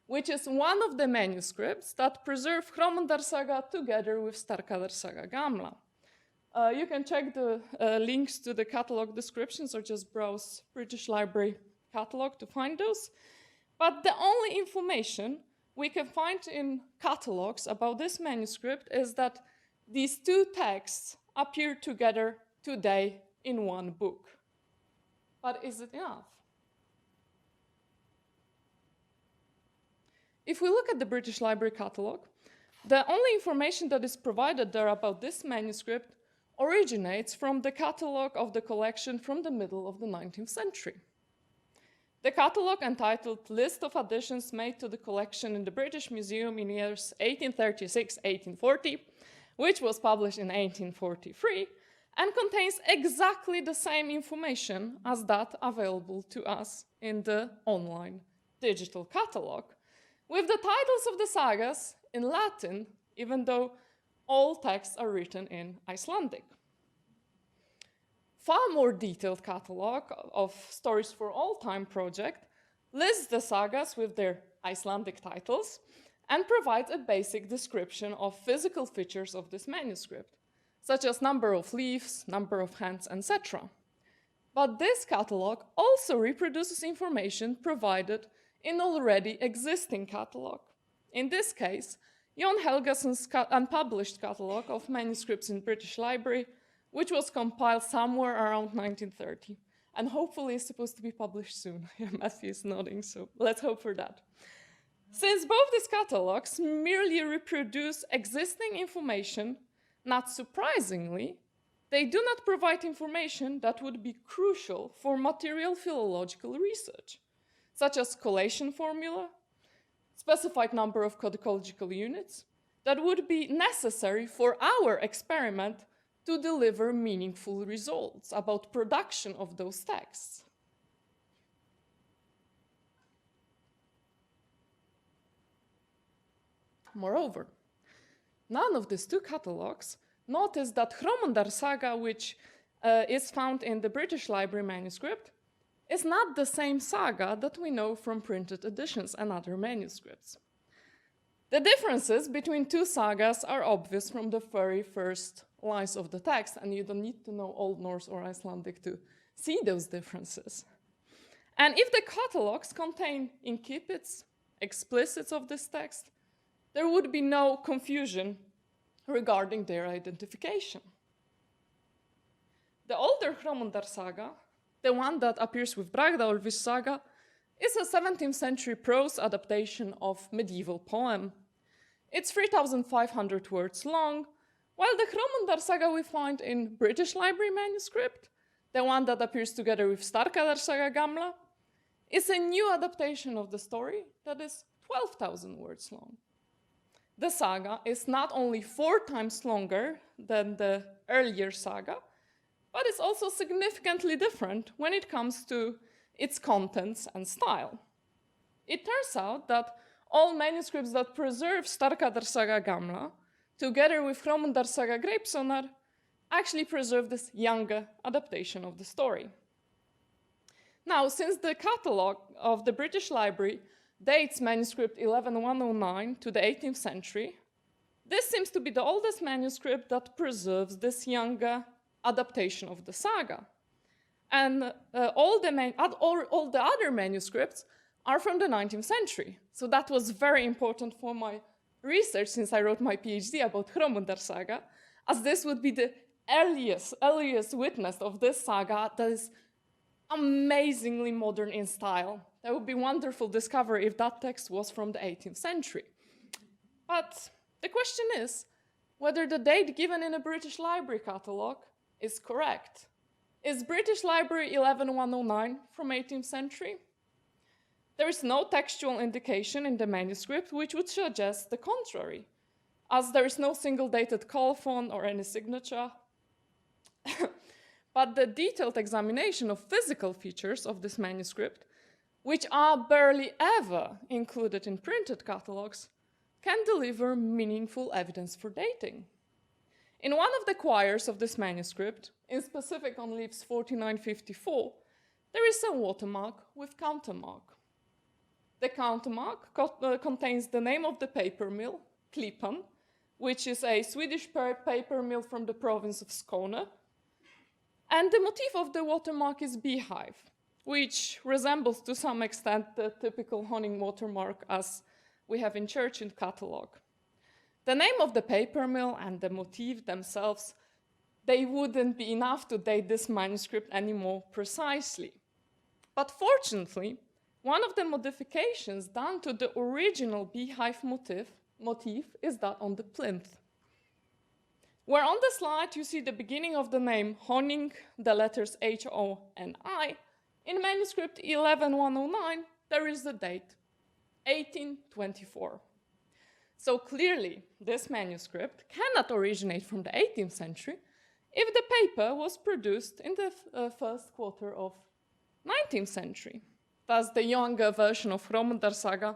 which is one of the manuscripts that preserve Hromundar saga together with Starkadr saga Gamla. You can check the links to the catalog descriptions or just browse British Library catalog to find those. But the only information we can find in catalogs about this manuscript is that these two texts appear together today in one book. But is it enough? If we look at the British Library catalog, the only information that is provided there about this manuscript originates from the catalog of the collection from the middle of the 19th century. The catalog entitled List of Additions Made to the Collection in the British Museum in years 1836-1840, which was published in 1843, and contains exactly the same information as that available to us in the online digital catalog, with the titles of the sagas in Latin, even though all texts are written in Icelandic. Far more detailed catalog of Stories for All Time project lists the sagas with their Icelandic titles and provides a basic description of physical features of this manuscript, such as number of leaves, number of hands, etc. But this catalog also reproduces information provided in already existing catalog. In this case, Jon Helgason's unpublished catalog of manuscripts in British Library, which was compiled somewhere around 1930, and hopefully is supposed to be published soon. Matthew is nodding, so let's hope for that. Since both these catalogs merely reproduce existing information, not surprisingly, they do not provide information that would be crucial for material philological research, such as collation formula, specified number of codicological units, that would be necessary for our experiment to deliver meaningful results about production of those texts. Moreover, none of these two catalogs notice that Hromundar saga, which is found in the British Library manuscript, is not the same saga that we know from printed editions and other manuscripts. The differences between two sagas are obvious from the very first lines of the text, and you don't need to know Old Norse or Icelandic to see those differences. And if the catalogs contain incipits, explicits of this text, there would be no confusion regarding their identification. The older Hromundar saga, the one that appears with Bragdaolfi's saga, is a 17th century prose adaptation of medieval poem. It's 3,500 words long, while the Hromundar saga we find in British Library manuscript, the one that appears together with Starkadar saga Gamla, is a new adaptation of the story that is 12,000 words long. The saga is not only 4 times longer than the earlier saga, but it's also significantly different when it comes to its contents and style. It turns out that all manuscripts that preserve Starkadar saga Gamla, together with Hromundar saga Greipsonar, actually preserve this younger adaptation of the story. Now, since the catalogue of the British Library dates manuscript 11109 to the 18th century, this seems to be the oldest manuscript that preserves this younger adaptation of the saga. And all the other manuscripts are from the 19th century. So that was very important for my research since I wrote my PhD about Hromundar saga, as this would be the earliest witness of this saga that is amazingly modern in style. That would be a wonderful discovery if that text was from the 18th century. But the question is whether the date given in a British Library catalogue is correct. Is British Library 11109 from 18th century? There is no textual indication in the manuscript which would suggest the contrary, as there is no single dated colophon or any signature. But the detailed examination of physical features of this manuscript, which are barely ever included in printed catalogues, can deliver meaningful evidence for dating. In one of the quires of this manuscript, in specific on leaves 4954, there is a watermark with countermark. The countermark contains the name of the paper mill, Klippan, which is a Swedish paper mill from the province of Skåne. And the motif of the watermark is beehive, which resembles to some extent the typical Honning watermark as we have in Churchill catalogue. The name of the paper mill and the motif themselves, they wouldn't be enough to date this manuscript any more precisely. But fortunately, one of the modifications done to the original beehive motif is that on the plinth. Where on the slide you see the beginning of the name Honning, the letters H-O-N-I, in manuscript 11109, there is the date, 1824. So clearly, this manuscript cannot originate from the 18th century if the paper was produced in the first quarter of 19th century. Thus, the younger version of Hromundar saga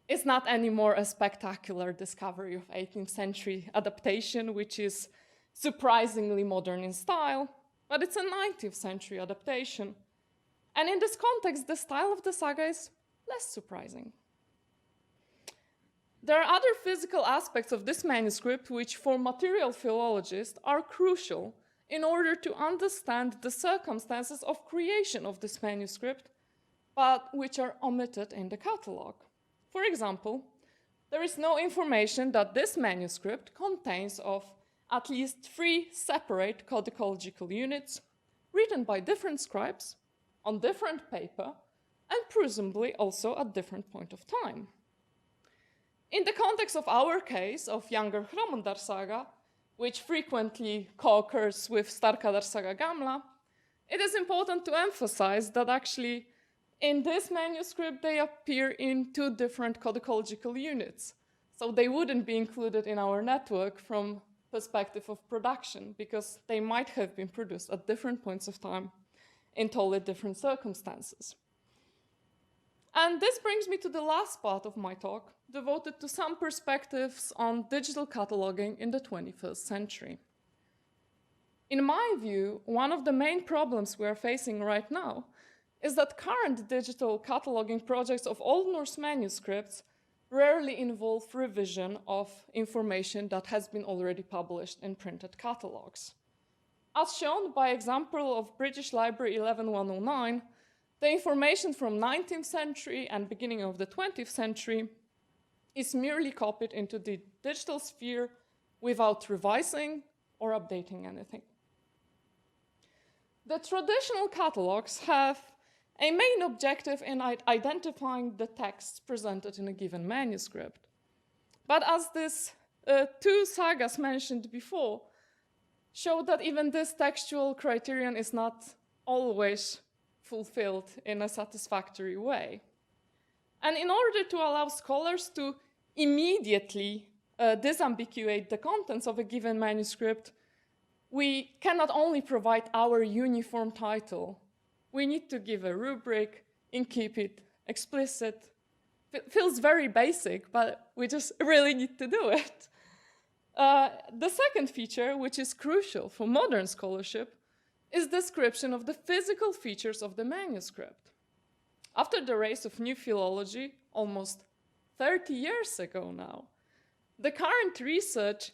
is not anymore a spectacular discovery of 18th century adaptation, which is surprisingly modern in style, but it's a 19th century adaptation. And in this context, the style of the saga is less surprising. There are other physical aspects of this manuscript which, for material philologists, are crucial in order to understand the circumstances of creation of this manuscript, but which are omitted in the catalogue. For example, there is no information that this manuscript contains of at least 3 separate codicological units written by different scribes on different paper and presumably also at different point of time. In the context of our case of younger Hromundar saga, which frequently co-occurs with Starkadar saga Gamla, it is important to emphasize that actually in this manuscript they appear in 2 different codicological units. So they wouldn't be included in our network from perspective of production because they might have been produced at different points of time in totally different circumstances. And this brings me to the last part of my talk, devoted to some perspectives on digital cataloging in the 21st century. In my view, one of the main problems we are facing right now is that current digital cataloging projects of Old Norse manuscripts rarely involve revision of information that has been already published in printed catalogs. As shown by example of British Library 11109, the information from 19th century and beginning of the 20th century is merely copied into the digital sphere without revising or updating anything. The traditional catalogs have a main objective in identifying the texts presented in a given manuscript. But as these two sagas mentioned before show that even this textual criterion is not always fulfilled in a satisfactory way. And in order to allow scholars to immediately disambiguate the contents of a given manuscript, we cannot only provide our uniform title. We need to give a rubric and keep it explicit. It feels very basic, but we just really need to do it. The second feature, which is crucial for modern scholarship, is description of the physical features of the manuscript. After the rise of new philology, almost 30 years ago now, the current research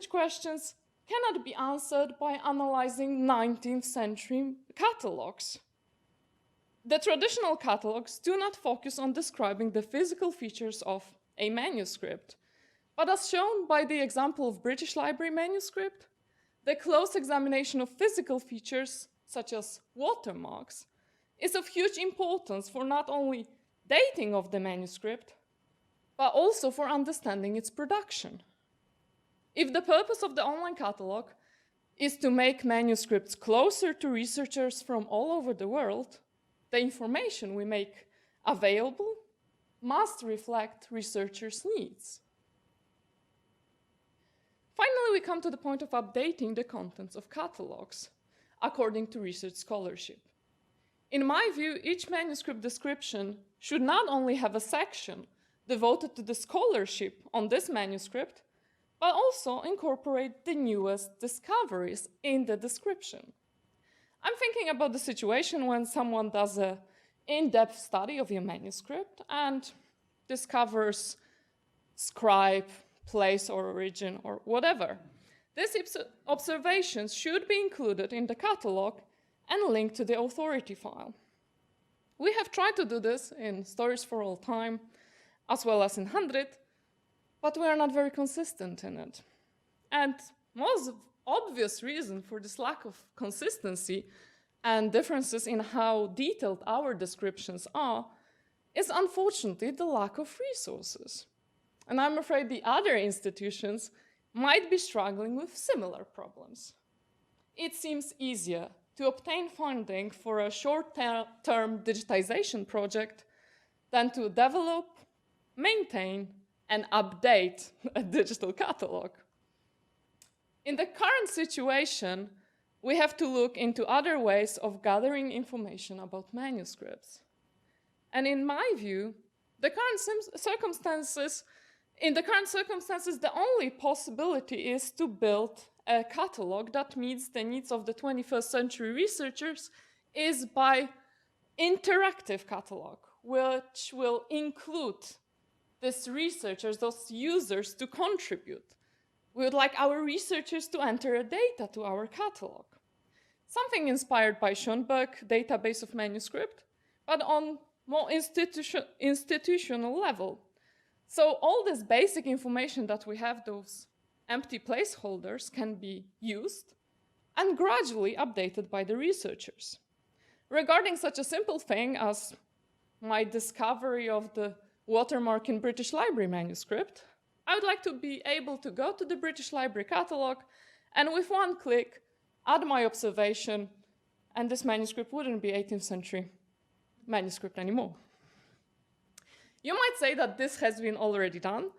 questions cannot be answered by analyzing 19th century catalogs. The traditional catalogs do not focus on describing the physical features of a manuscript, but as shown by the example of British Library manuscript, the close examination of physical features, such as watermarks, is of huge importance for not only dating of the manuscript, but also for understanding its production. If the purpose of the online catalog is to make manuscripts closer to researchers from all over the world, the information we make available must reflect researchers' needs. Finally, we come to the point of updating the contents of catalogs according to research scholarship. In my view, each manuscript description should not only have a section devoted to the scholarship on this manuscript, but also incorporate the newest discoveries in the description. I'm thinking about the situation when someone does an in-depth study of your manuscript and discovers scribe, place or origin, or whatever. These observations should be included in the catalog and linked to the authority file. We have tried to do this in Stories for All Time, as well as in 100, but we are not very consistent in it. And most obvious reason for this lack of consistency and differences in how detailed our descriptions are is unfortunately the lack of resources. And I'm afraid the other institutions might be struggling with similar problems. It seems easier to obtain funding for a short-term digitization project than to develop, maintain, and update a digital catalog. In the current situation, we have to look into other ways of gathering information about manuscripts. And in my view, in the current circumstances, the only possibility is to build a catalog that meets the needs of the 21st century researchers is by interactive catalog, which will include these researchers, those users, to contribute. We would like our researchers to enter data to our catalog. Something inspired by Schoenberg database of manuscript, but on more institutional level. So all this basic information that we have, those empty placeholders, can be used and gradually updated by the researchers. Regarding such a simple thing as my discovery of the watermark in British Library manuscript, I would like to be able to go to the British Library catalog and with one click add my observation, and this manuscript wouldn't be 18th century manuscript anymore. You might say that this has been already done,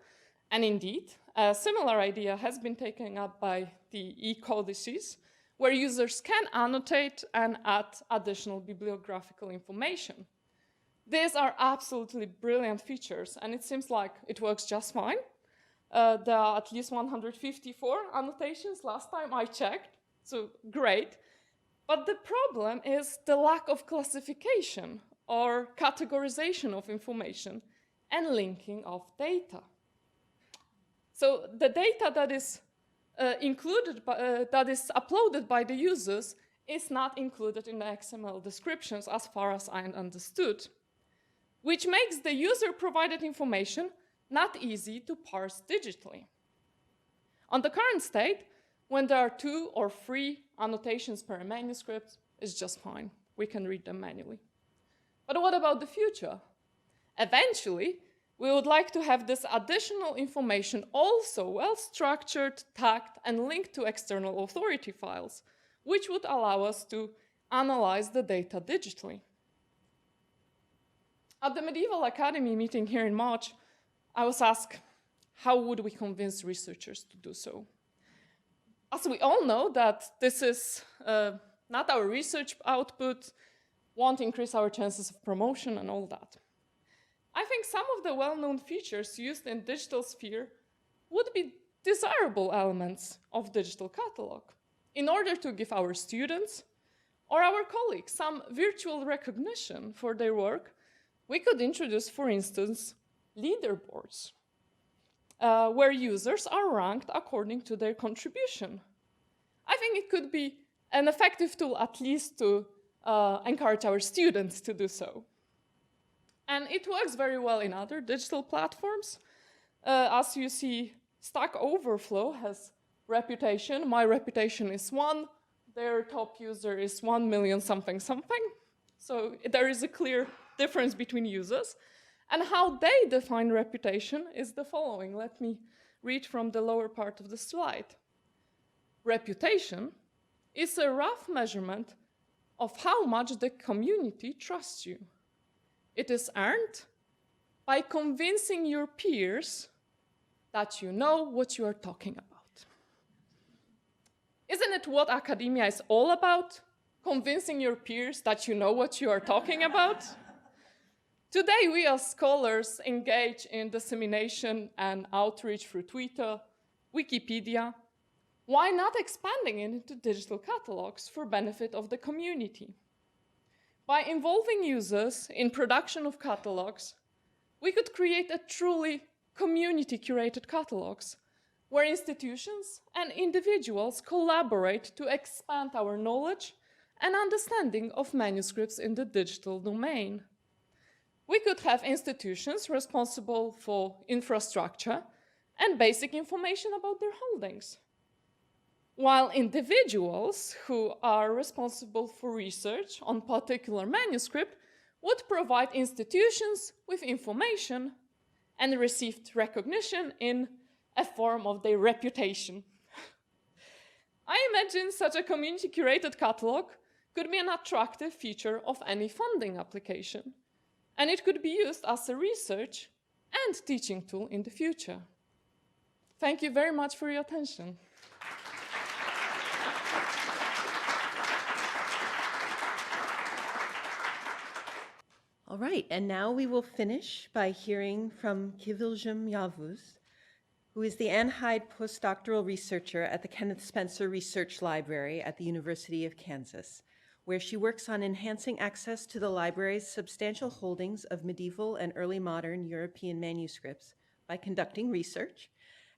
and indeed, a similar idea has been taken up by the e-codices, where users can annotate and add additional bibliographical information. These are absolutely brilliant features, and it seems like it works just fine. There are at least 154 annotations last time I checked, so great. But the problem is the lack of classification or categorization of information and linking of data. So the data that is that is uploaded by the users is not included in the XML descriptions as far as I understood, which makes the user-provided information not easy to parse digitally. On the current state, when there are 2 or 3 annotations per manuscript, it's just fine. we can read them manually. But what about the future? Eventually, we would like to have this additional information also well-structured, tagged, and linked to external authority files, which would allow us to analyze the data digitally. At the Medieval Academy meeting here in March, I was asked, how would we convince researchers to do so? As we all know that this is not our research output, won't increase our chances of promotion and all that. I think some of the well-known features used in digital sphere would be desirable elements of digital catalog in order to give our students or our colleagues some virtual recognition for their work. We could introduce, for instance, leaderboards, where users are ranked according to their contribution. I think it could be an effective tool, at least to encourage our students to do so. And it works very well in other digital platforms. As you see, Stack Overflow has reputation. My reputation is 1. Their top user is 1 million something something. So there is a clear difference between users. And how they define reputation is the following. Let me read from the lower part of the slide. Reputation is a rough measurement of how much the community trusts you. It is earned by convincing your peers that you know what you are talking about. Isn't it what academia is all about? Convincing your peers that you know what you are talking about? Today, we as scholars engage in dissemination and outreach through Twitter, Wikipedia. Why not expanding it into digital catalogs for benefit of the community? By involving users in production of catalogs, we could create a truly community-curated catalogs where institutions and individuals collaborate to expand our knowledge and understanding of manuscripts in the digital domain. We could have institutions responsible for infrastructure and basic information about their holdings, while individuals who are responsible for research on particular manuscript would provide institutions with information and received recognition in a form of their reputation. I imagine such a community-curated catalog could be an attractive feature of any funding application, and it could be used as a research and teaching tool in the future. Thank you very much for your attention. All right, and now we will finish by hearing from Kıvılcım Yavuz, who is the Anne Hyde postdoctoral researcher at the Kenneth Spencer Research Library at the University of Kansas, where she works on enhancing access to the library's substantial holdings of medieval and early modern European manuscripts by conducting research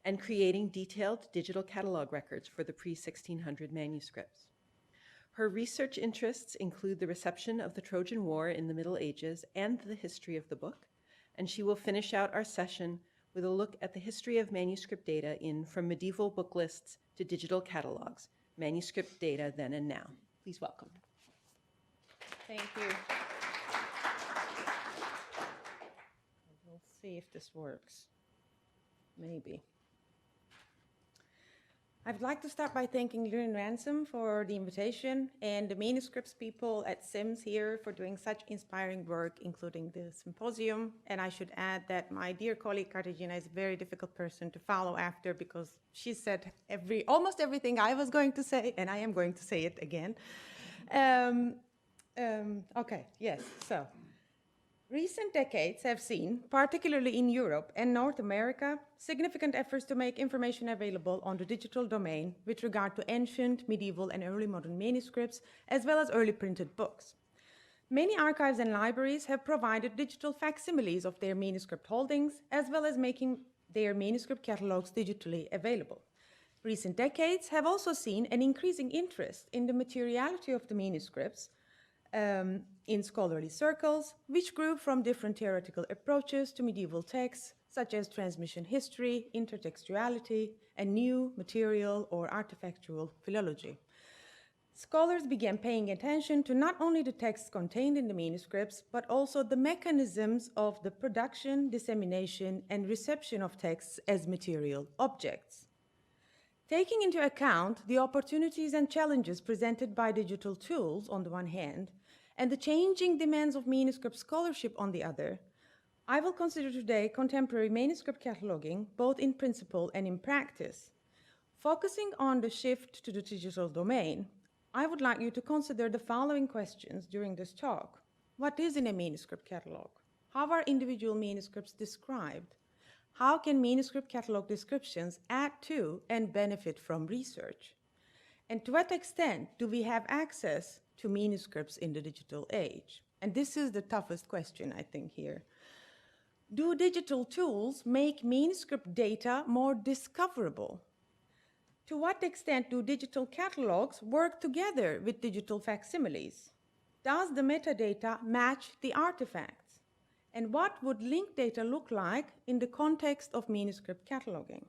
and creating detailed digital catalog records for the pre-1600 manuscripts. Her research interests include the reception of the Trojan War in the Middle Ages and the history of the book, and she will finish out our session with a look at the history of manuscript data in From Medieval Book Lists to Digital Catalogs, Manuscript Data Then and Now. Please welcome. Thank you. We'll see if this works. Maybe. I'd like to start by thanking Lynn Ransom for the invitation and the manuscripts people at SIMS here for doing such inspiring work, including the symposium. And I should add that my dear colleague Katarzyna is a very difficult person to follow after because she said almost everything I was going to say, and I am going to say it again. Okay, yes, so. Recent decades have seen, particularly in Europe and North America, significant efforts to make information available on the digital domain with regard to ancient, medieval, and early modern manuscripts, as well as early printed books. Many archives and libraries have provided digital facsimiles of their manuscript holdings, as well as making their manuscript catalogs digitally available. Recent decades have also seen an increasing interest in the materiality of the manuscripts in scholarly circles, which grew from different theoretical approaches to medieval texts, such as transmission history, intertextuality, and new material or artifactual philology. scholars began paying attention to not only the texts contained in the manuscripts, but also the mechanisms of the production, dissemination, and reception of texts as material objects. Taking into account the opportunities and challenges presented by digital tools on the one hand, and the changing demands of manuscript scholarship on the other, I will consider today contemporary manuscript cataloging, both in principle and in practice. Focusing on the shift to the digital domain, I would like you to consider the following questions during this talk. What is in a manuscript catalog? How are individual manuscripts described? How can manuscript catalog descriptions add to and benefit from research? And to what extent do we have access to manuscripts in the digital age? And this is the toughest question, I think, here. Do digital tools make manuscript data more discoverable? To what extent do digital catalogs work together with digital facsimiles? Does the metadata match the artifacts? And what would linked data look like in the context of manuscript cataloging?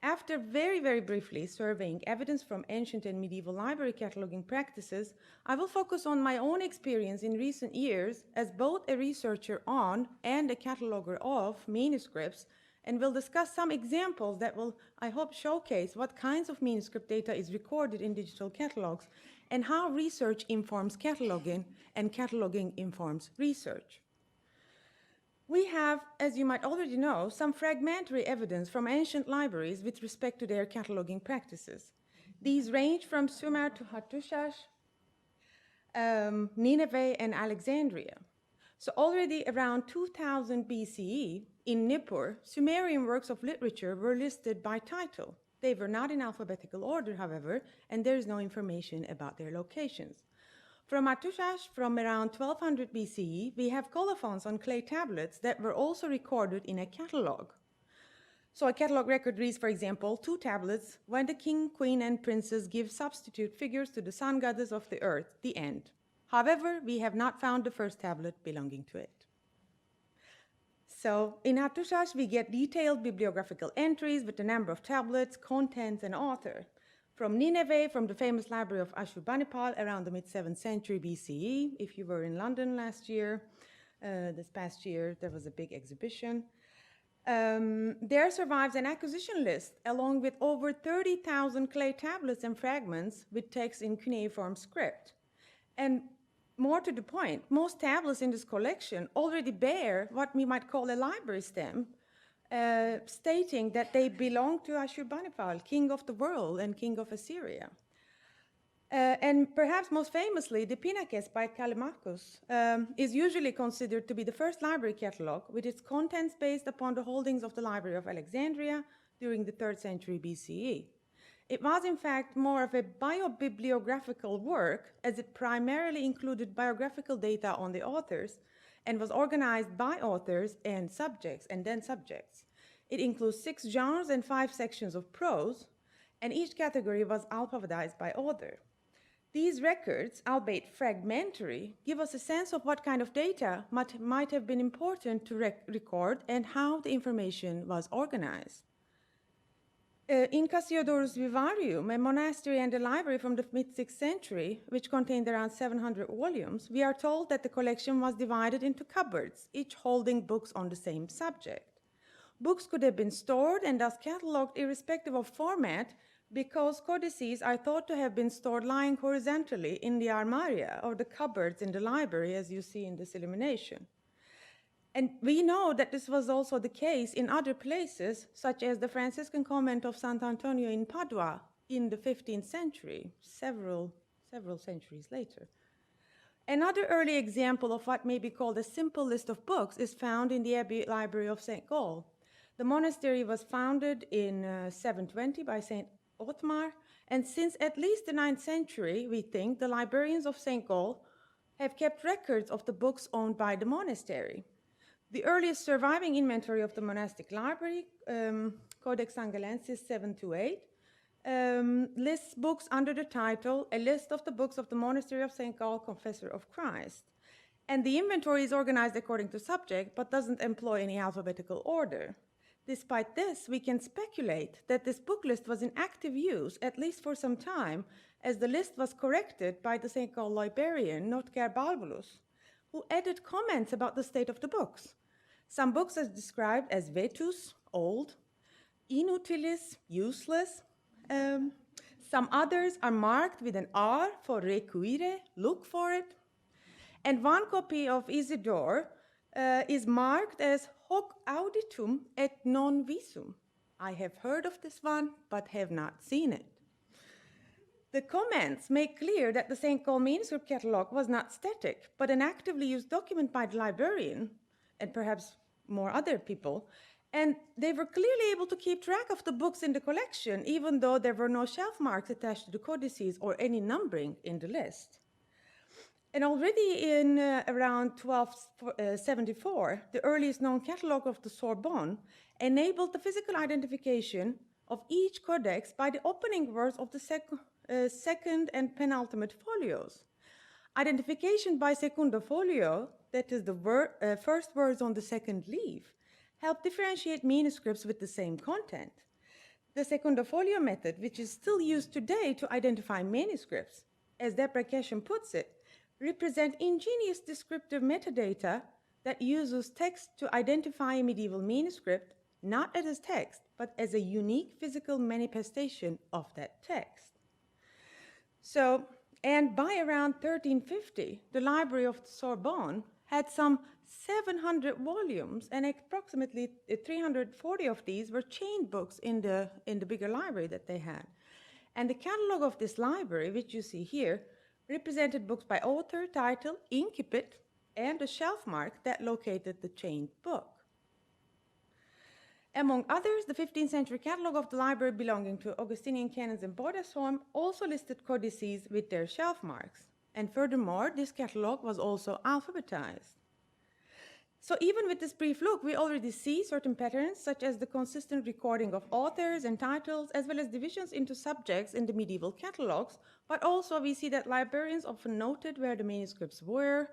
After very briefly surveying evidence from ancient and medieval library cataloging practices, I will focus on my own experience in recent years as both a researcher on and a cataloger of manuscripts, and will discuss some examples that will, I hope, showcase what kinds of manuscript data is recorded in digital catalogs and how research informs cataloging and cataloging informs research. We have, as you might already know, some fragmentary evidence from ancient libraries with respect to their cataloging practices. These range from Sumer to Hattush, Nineveh, and Alexandria. So already around 2000 BCE, in Nippur, Sumerian works of literature were listed by title. They were not in alphabetical order, however, and there is no information about their locations. From Hattush, from around 1200 BCE, we have colophons on clay tablets that were also recorded in a catalog. So a catalog record reads, for example, 2 tablets when the king, queen, and princes give substitute figures to the sun goddess of the earth, the end. However, we have not found the first tablet belonging to it. So in Hattush, we get detailed bibliographical entries with the number of tablets, contents, and author. From Nineveh, from the famous library of Ashurbanipal around the mid-7th century BCE. If you were in London last year, this past year, there was a big exhibition. There survives an acquisition list along with over 30,000 clay tablets and fragments with text in cuneiform script. And more to the point, most tablets in this collection already bear what we might call a library stamp, stating that they belong to Ashurbanipal, king of the world and king of Assyria. And perhaps most famously, the Pinakes by Callimachus is usually considered to be the first library catalog with its contents based upon the holdings of the Library of Alexandria during the 3rd century BCE. It was in fact more of a biobibliographical work, as it primarily included biographical data on the authors and was organized by authors and then subjects. It includes 6 genres and 5 sections of prose, and each category was alphabetized by author. These records, albeit fragmentary, give us a sense of what kind of data might have been important to record and how the information was organized. In Cassiodorus Vivarium, a monastery and a library from the mid-6th century, which contained around 700 volumes, we are told that the collection was divided into cupboards, each holding books on the same subject. Books could have been stored and thus catalogued irrespective of format, because codices are thought to have been stored lying horizontally in the armaria, or the cupboards in the library, as you see in this illumination. And we know that this was also the case in other places, such as the Franciscan convent of Sant'Antonio in Padua in the 15th century, several centuries later. Another early example of what may be called a simple list of books is found in the Abbey Library of St. Gall. The monastery was founded in 720 by St. Otmar, and since at least the 9th century, we think, the librarians of St. Gall have kept records of the books owned by the monastery. The earliest surviving inventory of the monastic library, Codex Angelensis 728, lists books under the title, A List of the Books of the Monastery of St. Gall, Confessor of Christ. And the inventory is organized according to subject, but doesn't employ any alphabetical order. Despite this, we can speculate that this book list was in active use, at least for some time, as the list was corrected by the St. Gall librarian Notker Balbulus, who added comments about the state of the books. Some books are described as vetus, old, inutilis, useless. Some others are marked with an R for require, look for it. And one copy of Isidore is marked as hoc auditum et non visum. I have heard of this one, but have not seen it. The comments make clear that the St. Gall manuscript catalogue was not static, but an actively used document by the librarian, and perhaps more other people, and they were clearly able to keep track of the books in the collection, even though there were no shelf marks attached to the codices or any numbering in the list. And already in around 1274, the earliest known catalogue of the Sorbonne enabled the physical identification of each codex by the opening words of the second and penultimate folios. Identification by secundo folio, that is the first words on the second leaf, helped differentiate manuscripts with the same content. The secundo folio method, which is still used today to identify manuscripts, as Deborah Keshem puts it, represent ingenious descriptive metadata that uses text to identify a medieval manuscript, not as text, but as a unique physical manifestation of that text. So, and by around 1350, the Library of the Sorbonne had some 700 volumes, and approximately 340 of these were chained books in the bigger library that they had. And the catalog of this library, which you see here, represented books by author, title, incipit, and a shelf mark that located the chained book. Among others, the 15th century catalog of the library belonging to Augustinian canons in Bordesholm also listed codices with their shelf marks. And furthermore, this catalog was also alphabetized. So even with this brief look, we already see certain patterns, such as the consistent recording of authors and titles, as well as divisions into subjects in the medieval catalogs, but also we see that librarians often noted where the manuscripts were,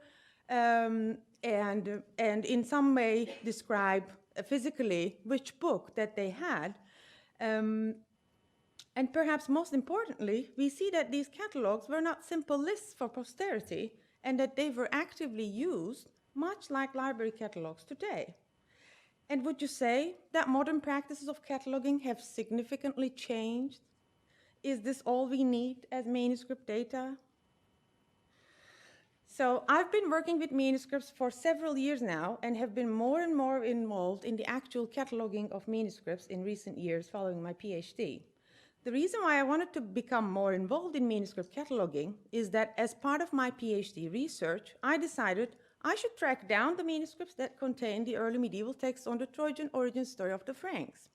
and in some way describe physically which book that they had. And perhaps most importantly, we see that these catalogs were not simple lists for posterity, and that they were actively used, much like library catalogs today. And would you say that modern practices of cataloging have significantly changed? Is this all we need as manuscript data? So I've been working with manuscripts for several years now and have been more and more involved in the actual cataloging of manuscripts in recent years following my PhD. The reason why I wanted to become more involved in manuscript cataloging is that as part of my PhD research, I decided I should track down the manuscripts that contain the early medieval texts on the Trojan origin story of the Franks.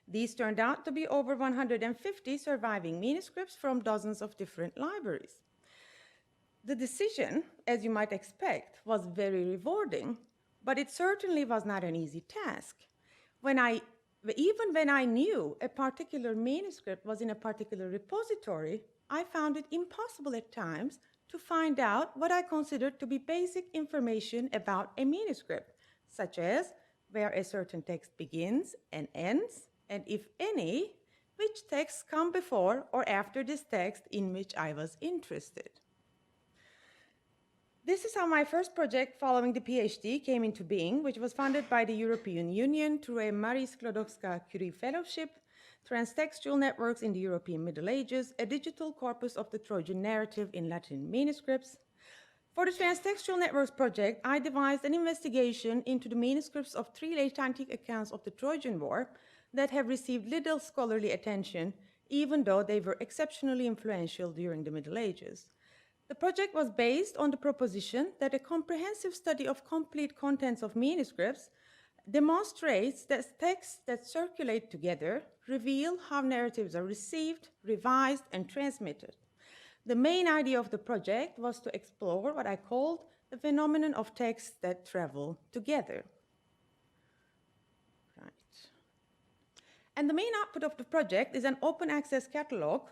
These turned out to be over 150 surviving manuscripts from dozens of different libraries. The decision, as you might expect, was very rewarding, but it certainly was not an easy task. Even when I knew a particular manuscript was in a particular repository, I found it impossible at times to find out what I considered to be basic information about a manuscript, such as where a certain text begins and ends, and if any, which texts come before or after this text in which I was interested. This is how my first project following the PhD came into being, which was funded by the European Union through a Marie Sklodowska-Curie Fellowship, Transtextual Networks in the European Middle Ages, a digital corpus of the Trojan narrative in Latin manuscripts. For the Transtextual Networks project, I devised an investigation into the manuscripts of 3 late antique accounts of the Trojan War that have received little scholarly attention, even though they were exceptionally influential during the Middle Ages. The project was based on the proposition that a comprehensive study of complete contents of manuscripts demonstrates that texts that circulate together reveal how narratives are received, revised, and transmitted. The main idea of the project was to explore what I called the phenomenon of texts that travel together. Right. And the main output of the project is an open access catalog,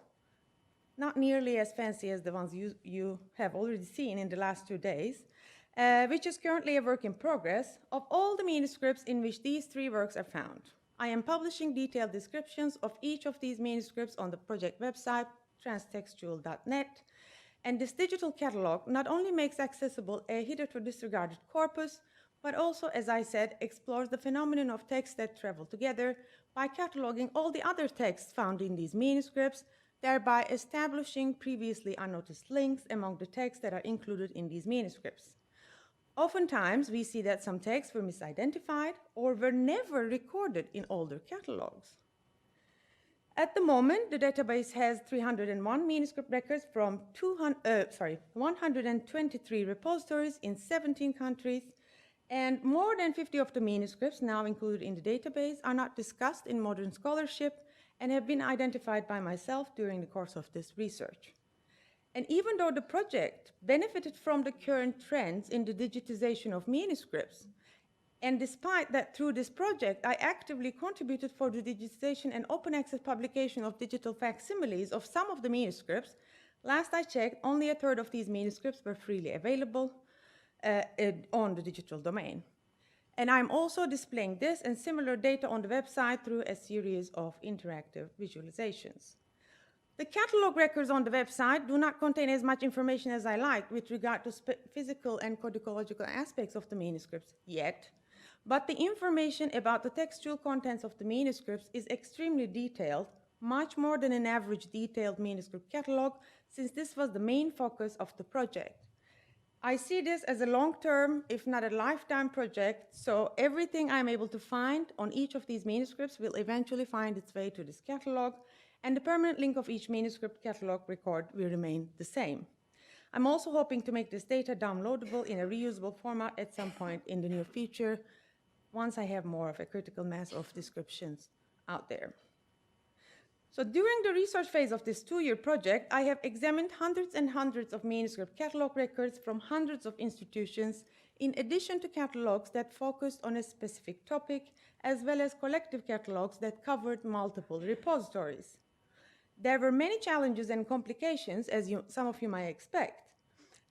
not nearly as fancy as the ones you have already seen in the last 2 days, which is currently a work in progress, of all the manuscripts in which these 3 works are found. I am publishing detailed descriptions of each of these manuscripts on the project website, transtextual.net. And this digital catalog not only makes accessible a hitherto disregarded corpus, but also, as I said, explores the phenomenon of texts that travel together by cataloging all the other texts found in these manuscripts, thereby establishing previously unnoticed links among the texts that are included in these manuscripts. Oftentimes, we see that some texts were misidentified or were never recorded in older catalogs. At the moment, the database has 301 manuscript records from 123 repositories in 17 countries, and more than 50 of the manuscripts now included in the database are not discussed in modern scholarship and have been identified by myself during the course of this research. And even though the project benefited from the current trends in the digitization of manuscripts, and despite that through this project, I actively contributed for the digitization and open access publication of digital facsimiles of some of the manuscripts, last I checked, only a third of these manuscripts were freely available on the digital domain. And I'm also displaying this and similar data on the website through a series of interactive visualizations. The catalog records on the website do not contain as much information as I like with regard to physical and codicological aspects of the manuscripts yet, but the information about the textual contents of the manuscripts is extremely detailed, much more than an average detailed manuscript catalog, since this was the main focus of the project. I see this as a long-term, if not a lifetime project, so everything I'm able to find on each of these manuscripts will eventually find its way to this catalog, and the permanent link of each manuscript catalog record will remain the same. I'm also hoping to make this data downloadable in a reusable format at some point in the near future, once I have more of a critical mass of descriptions out there. So during the research phase of this 2-year project, I have examined hundreds and hundreds of manuscript catalog records from hundreds of institutions, in addition to catalogs that focused on a specific topic, as well as collective catalogs that covered multiple repositories. There were many challenges and complications, as some of you might expect.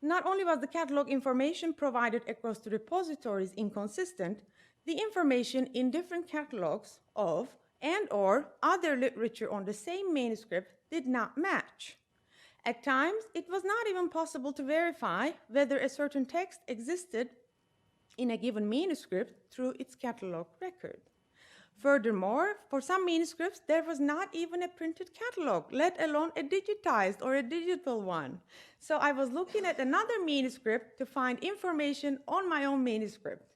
Not only was the catalog information provided across the repositories inconsistent, the information in different catalogs of and/or other literature on the same manuscript did not match. At times, it was not even possible to verify whether a certain text existed in a given manuscript through its catalog record. Furthermore, for some manuscripts, there was not even a printed catalog, let alone a digitized or a digital one. So I was looking at another manuscript to find information on my own manuscript.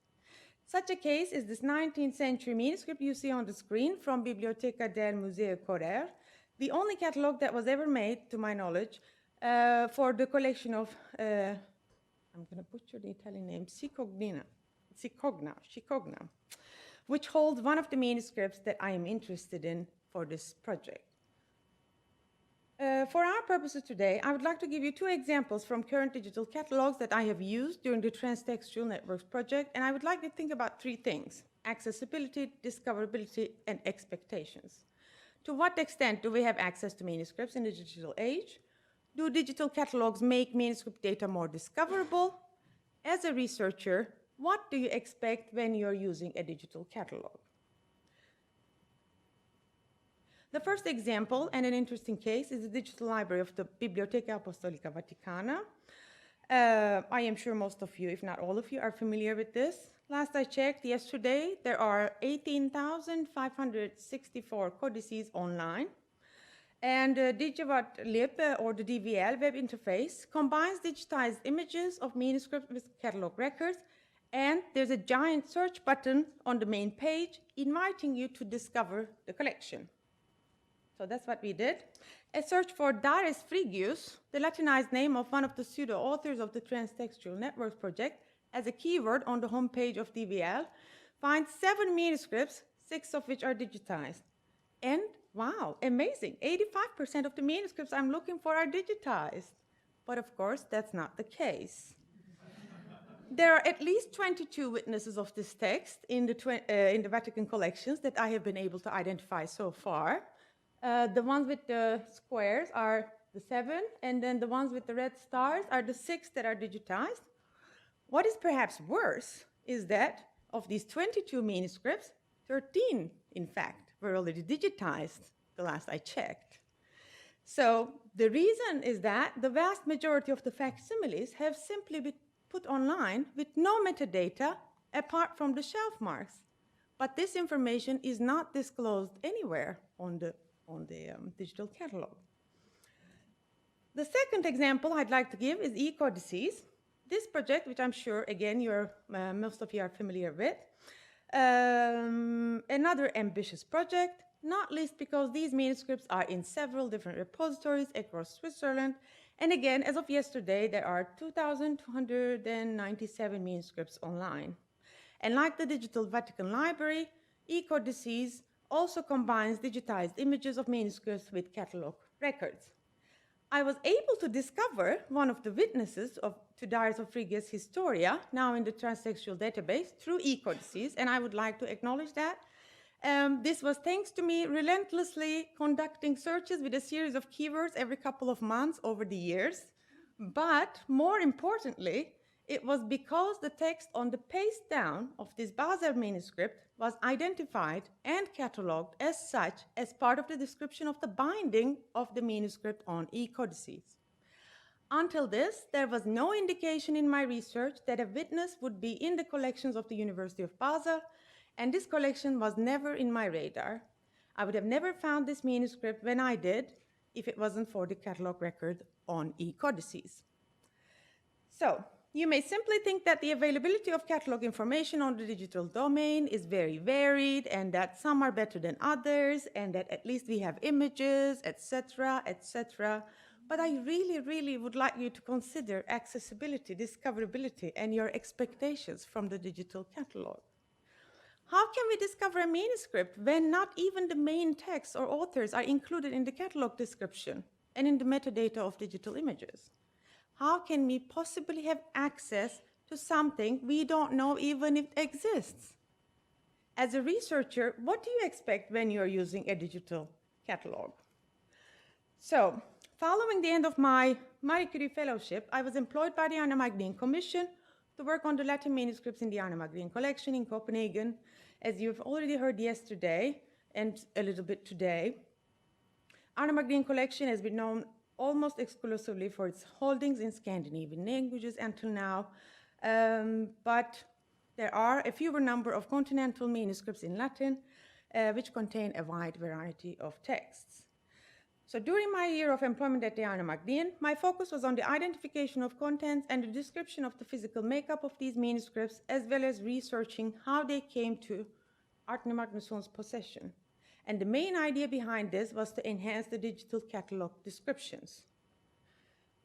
Such a case is this 19th century manuscript you see on the screen from Biblioteca del Museo Correr, the only catalog that was ever made, to my knowledge, for the collection of, I'm going to butcher the Italian name, Cicogna, which holds one of the manuscripts that I am interested in for this project. For our purposes today, I would like to give you 2 examples from current digital catalogs that I have used during the Transtextual Networks project, and I would like to think about 3 things: accessibility, discoverability, and expectations. To what extent do we have access to manuscripts in the digital age? Do digital catalogs make manuscript data more discoverable? As a researcher, what do you expect when you're using a digital catalog? The first example, and an interesting case, is the digital library of the Biblioteca Apostolica Vaticana. I am sure most of you, if not all of you, are familiar with this. Last I checked, yesterday, there are 18,564 codices online. And Digivat Lib, or the DVL web interface, combines digitized images of manuscripts with catalog records, and there's a giant search button on the main page inviting you to discover the collection. So that's what we did. A search for Dares Frigius, the Latinized name of one of the pseudo-authors of the Transtextual Networks project, as a keyword on the homepage of DVL, finds 7 manuscripts, 6 of which are digitized. And wow, amazing, 85% of the manuscripts I'm looking for are digitized. But of course, that's not the case. There are at least 22 witnesses of this text in the Vatican collections that I have been able to identify so far. The ones with the squares are the 7, and then the ones with the red stars are the 6 that are digitized. What is perhaps worse is that of these 22 manuscripts, 13, in fact, were already digitized the last I checked. So the reason is that the vast majority of the facsimiles have simply been put online with no metadata apart from the shelf marks. But this information is not disclosed anywhere on the digital catalog. The second example I'd like to give is e-codices. This project, which I'm sure, again, most of you are familiar with, another ambitious project, not least because these manuscripts are in several different repositories across Switzerland. And again, as of yesterday, there are 2,297 manuscripts online. And like the Digital Vatican Library, e-codices also combines digitized images of manuscripts with catalog records. I was able to discover one of the witnesses to Diaries of Phrygia's Historia, now in the transtextual database, through e-codices, and I would like to acknowledge that. This was thanks to me relentlessly conducting searches with a series of keywords every couple of months over the years. But more importantly, it was because the text on the page down of this Basel manuscript was identified and catalogued as such as part of the description of the binding of the manuscript on e-codices. Until this, there was no indication in my research that a witness would be in the collections of the University of Basel, and this collection was never in my radar. I would have never found this manuscript when I did if it wasn't for the catalog record on e-codices. So, you may simply think that the availability of catalog information on the digital domain is very varied and that some are better than others and that at least we have images, etc., etc. But I really, really would like you to consider accessibility, discoverability, and your expectations from the digital catalog. How can we discover a manuscript when not even the main text or authors are included in the catalog description and in the metadata of digital images? How can we possibly have access to something we don't know even if it exists? As a researcher, what do you expect when you're using a digital catalog? So, following the end of my Marie Curie Fellowship, I was employed by the Arnamagnæan Commission to work on the Latin manuscripts in the Arnamagnæan collection in Copenhagen. As you've already heard yesterday and a little bit today, Arnamagnæan collection has been known almost exclusively for its holdings in Scandinavian languages until now, but there are a fewer number of continental manuscripts in Latin, which contain a wide variety of texts. So during my year of employment at the Arnamagnæan, my focus was on the identification of contents and the description of the physical makeup of these manuscripts, as well as researching how they came to Árni Magnússon's possession. And the main idea behind this was to enhance the digital catalog descriptions.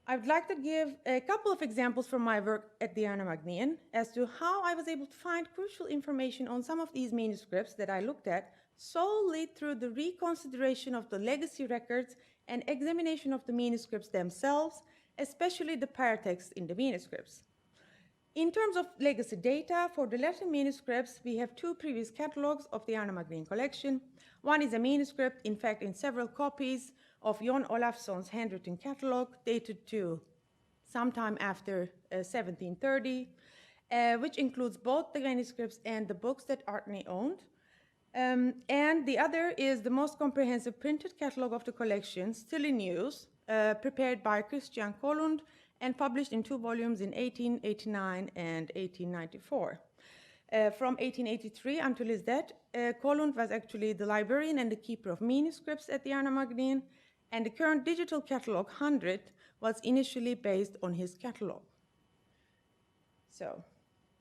I would like to give a couple of examples from my work at the Arnamagnæan as to how I was able to find crucial information on some of these manuscripts that I looked at solely through the reconsideration of the legacy records and examination of the manuscripts themselves, especially the paratext in the manuscripts. In terms of legacy data, for the Latin manuscripts, we have two previous catalogs of the Arnamagnæan collection. One is a manuscript, in fact, in several copies of Jon Olafsson's handwritten catalog, dated to sometime after 1730, which includes both the manuscripts and the books that Árni owned. And the other is the most comprehensive printed catalog of the collection, still in use, prepared by Christian Kollund and published in 2 volumes in 1889 and 1894. From 1883 until his death, Kollund was actually the librarian and the keeper of manuscripts at the Arnamagnæan, and the current digital catalog 100 was initially based on his catalog. So,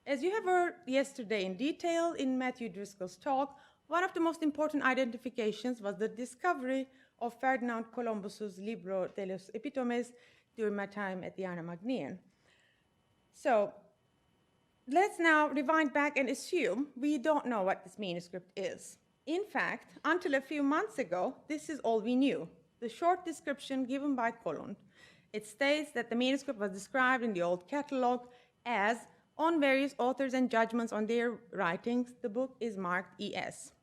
as you have heard yesterday in detail in Matthew Driscoll's talk, one of the most important identifications was the discovery of Ferdinand Columbus's Libro de los Epitomes during my time at the Arnamagnæan. So, let's now rewind back and assume we don't know what this manuscript is. In fact, until a few months ago, this is all we knew, the short description given by Kollund. It states that the manuscript was described in the old catalog as, on various authors and judgments on their writings, the book is marked ES.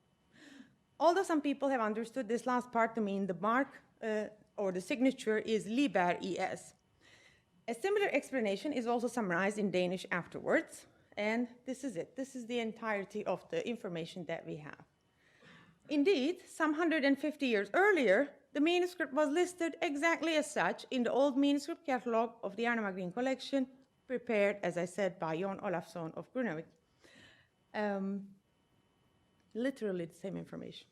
Although some people have understood this last part to mean the mark or the signature is Liber ES. A similar explanation is also summarized in Danish afterwards. and this is it. This is the entirety of the information that we have. Indeed, some 150 years earlier, the manuscript was listed exactly as such in the old manuscript catalogue of the Arnamagnæan collection, prepared, as I said, by Jon Olafsson of Grunewald. Literally the same information.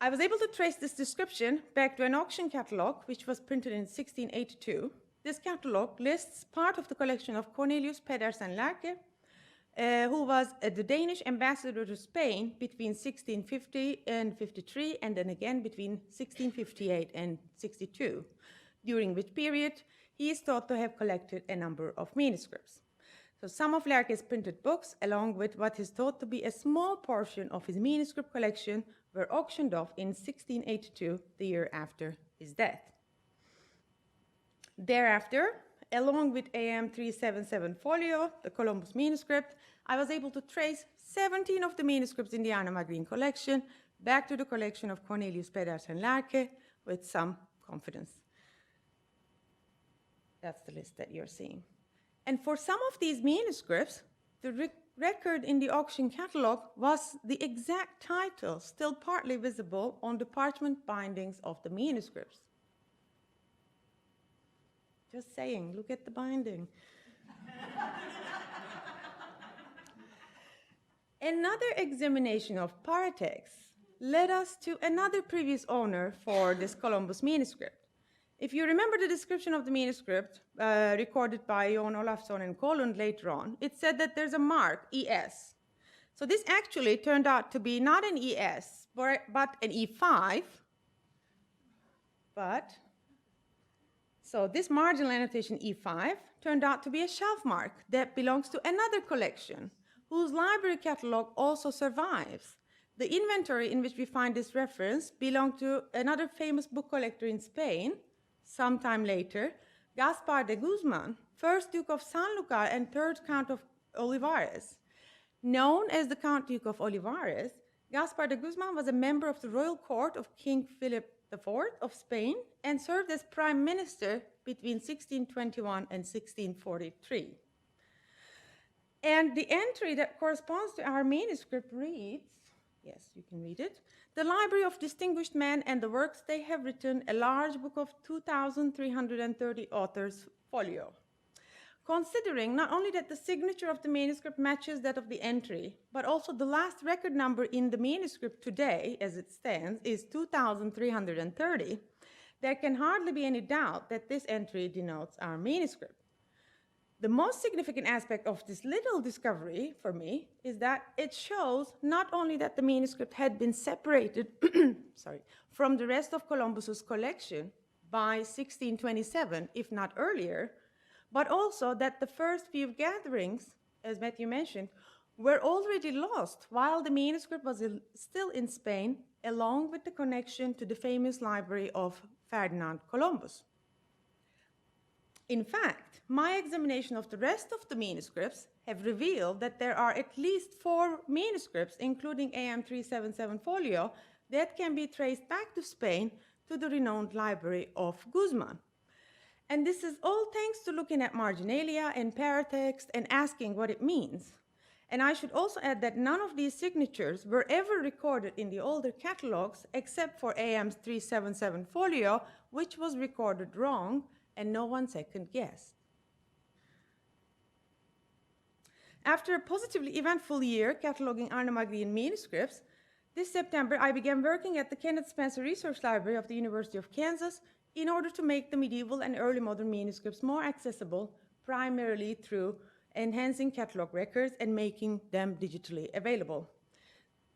I was able to trace this description back to an auction catalogue, which was printed in 1682. This catalogue lists part of the collection of Cornelius Pedersen Lerche, who was the Danish ambassador to Spain between 1650 and 53, and then again between 1658 and 62, during which period he is thought to have collected a number of manuscripts. So some of Lerche's printed books, along with what is thought to be a small portion of his manuscript collection, were auctioned off in 1682, the year after his death. Thereafter, along with AM 377 folio, the Columbus manuscript, I was able to trace 17 of the manuscripts in the Arnamagnæan collection back to the collection of Cornelius Pedersen Lerche with some confidence. That's the list that you're seeing. And for some of these manuscripts, the record in the auction catalogue was the exact title, still partly visible on the parchment bindings of the manuscripts. Just saying, look at the binding. Another examination of paratext led us to another previous owner for this Columbus manuscript. If you remember the description of the manuscript recorded by Jon Olafsson and Kolund later on, it said that there's a mark, ES. So this actually turned out to be not an ES, but an E5. So this marginal annotation E5 turned out to be a shelf mark that belongs to another collection, whose library catalogue also survives. The inventory in which we find this reference belonged to another famous book collector in Spain, sometime later, Gaspar de Guzman, 1st Duke of Sanlúcar and 3rd Count of Olivares. Known as the Count Duke of Olivares, Gaspar de Guzman was a member of the royal court of King Philip IV of Spain and served as prime minister between 1621 and 1643. And the entry that corresponds to our manuscript reads, yes, you can read it, the library of distinguished men and the works they have written, a large book of 2,330 authors folio. Considering not only that the signature of the manuscript matches that of the entry, but also the last record number in the manuscript today, as it stands, is 2,330, there can hardly be any doubt that this entry denotes our manuscript. The most significant aspect of this little discovery for me is that it shows not only that the manuscript had been separated from the rest of Columbus's collection by 1627, if not earlier, but also that the first few gatherings, as Matthew mentioned, were already lost while the manuscript was still in Spain, along with the connection to the famous library of Ferdinand Columbus. In fact, my examination of the rest of the manuscripts have revealed that there are at least 4 manuscripts, including AM 377 folio, that can be traced back to Spain to the renowned library of Guzman. And this is all thanks to looking at marginalia and paratext and asking what it means. And I should also add that none of these signatures were ever recorded in the older catalogs except for AM 377 folio, which was recorded wrong, and no one second guessed. After a positively eventful year cataloging Arnamagnæan manuscripts, this September I began working at the Kenneth Spencer Research Library of the University of Kansas in order to make the medieval and early modern manuscripts more accessible, primarily through enhancing catalog records and making them digitally available.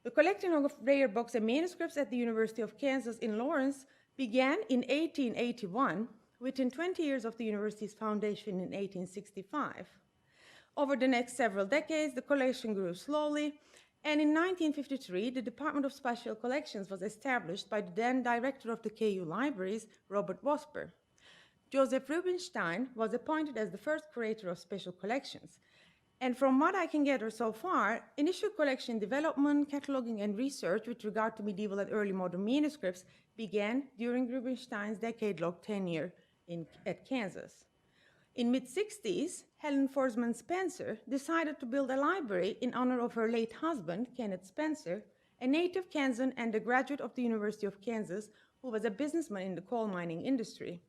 The collecting of rare books and manuscripts at the University of Kansas in Lawrence began in 1881, within 20 years of the university's foundation in 1865. Over the next several decades, the collection grew slowly, and in 1953, the Department of Special Collections was established by the then director of the KU Libraries, Robert Wasper. Joseph Rubinstein was appointed as the first curator of special collections. And from what I can gather so far, initial collection development, cataloging, and research with regard to medieval and early modern manuscripts began during Rubinstein's decade-long tenure at Kansas. In mid-60s, Helen Forsman Spencer, decided to build a library in honor of her late husband, Kenneth Spencer, a native Kansan and a graduate of the University of Kansas, who was a businessman in the coal mining industry.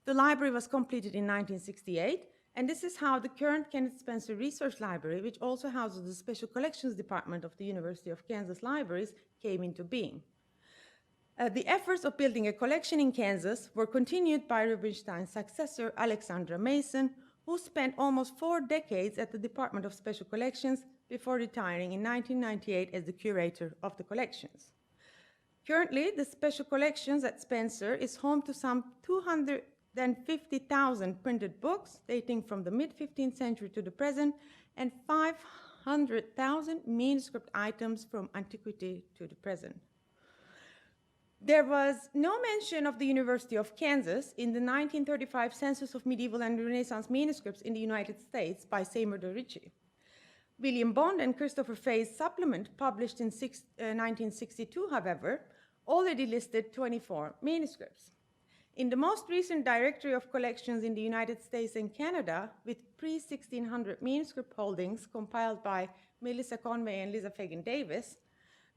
The library was completed in 1968, and this is how the current Kenneth Spencer Research Library, which also houses the Special Collections Department of the University of Kansas Libraries, came into being. The efforts of building a collection in Kansas were continued by Rubinstein's successor, Alexandra Mason, who spent almost 4 decades at the Department of Special Collections before retiring in 1998 as the curator of the collections. Currently, the Special Collections at Spencer is home to some 250,000 printed books dating from the mid-15th century to the present, and 500,000 manuscript items from antiquity to the present. There was no mention of the University of Kansas in the 1935 Census of Medieval and Renaissance Manuscripts in the United States by Seymour de Ricci. William Bond and Christopher Fay's supplement, published in 1962, however, already listed 24 manuscripts. In the most recent Directory of Collections in the United States and Canada, with pre-1600 manuscript holdings compiled by Melissa Conway and Lisa Fagan Davis,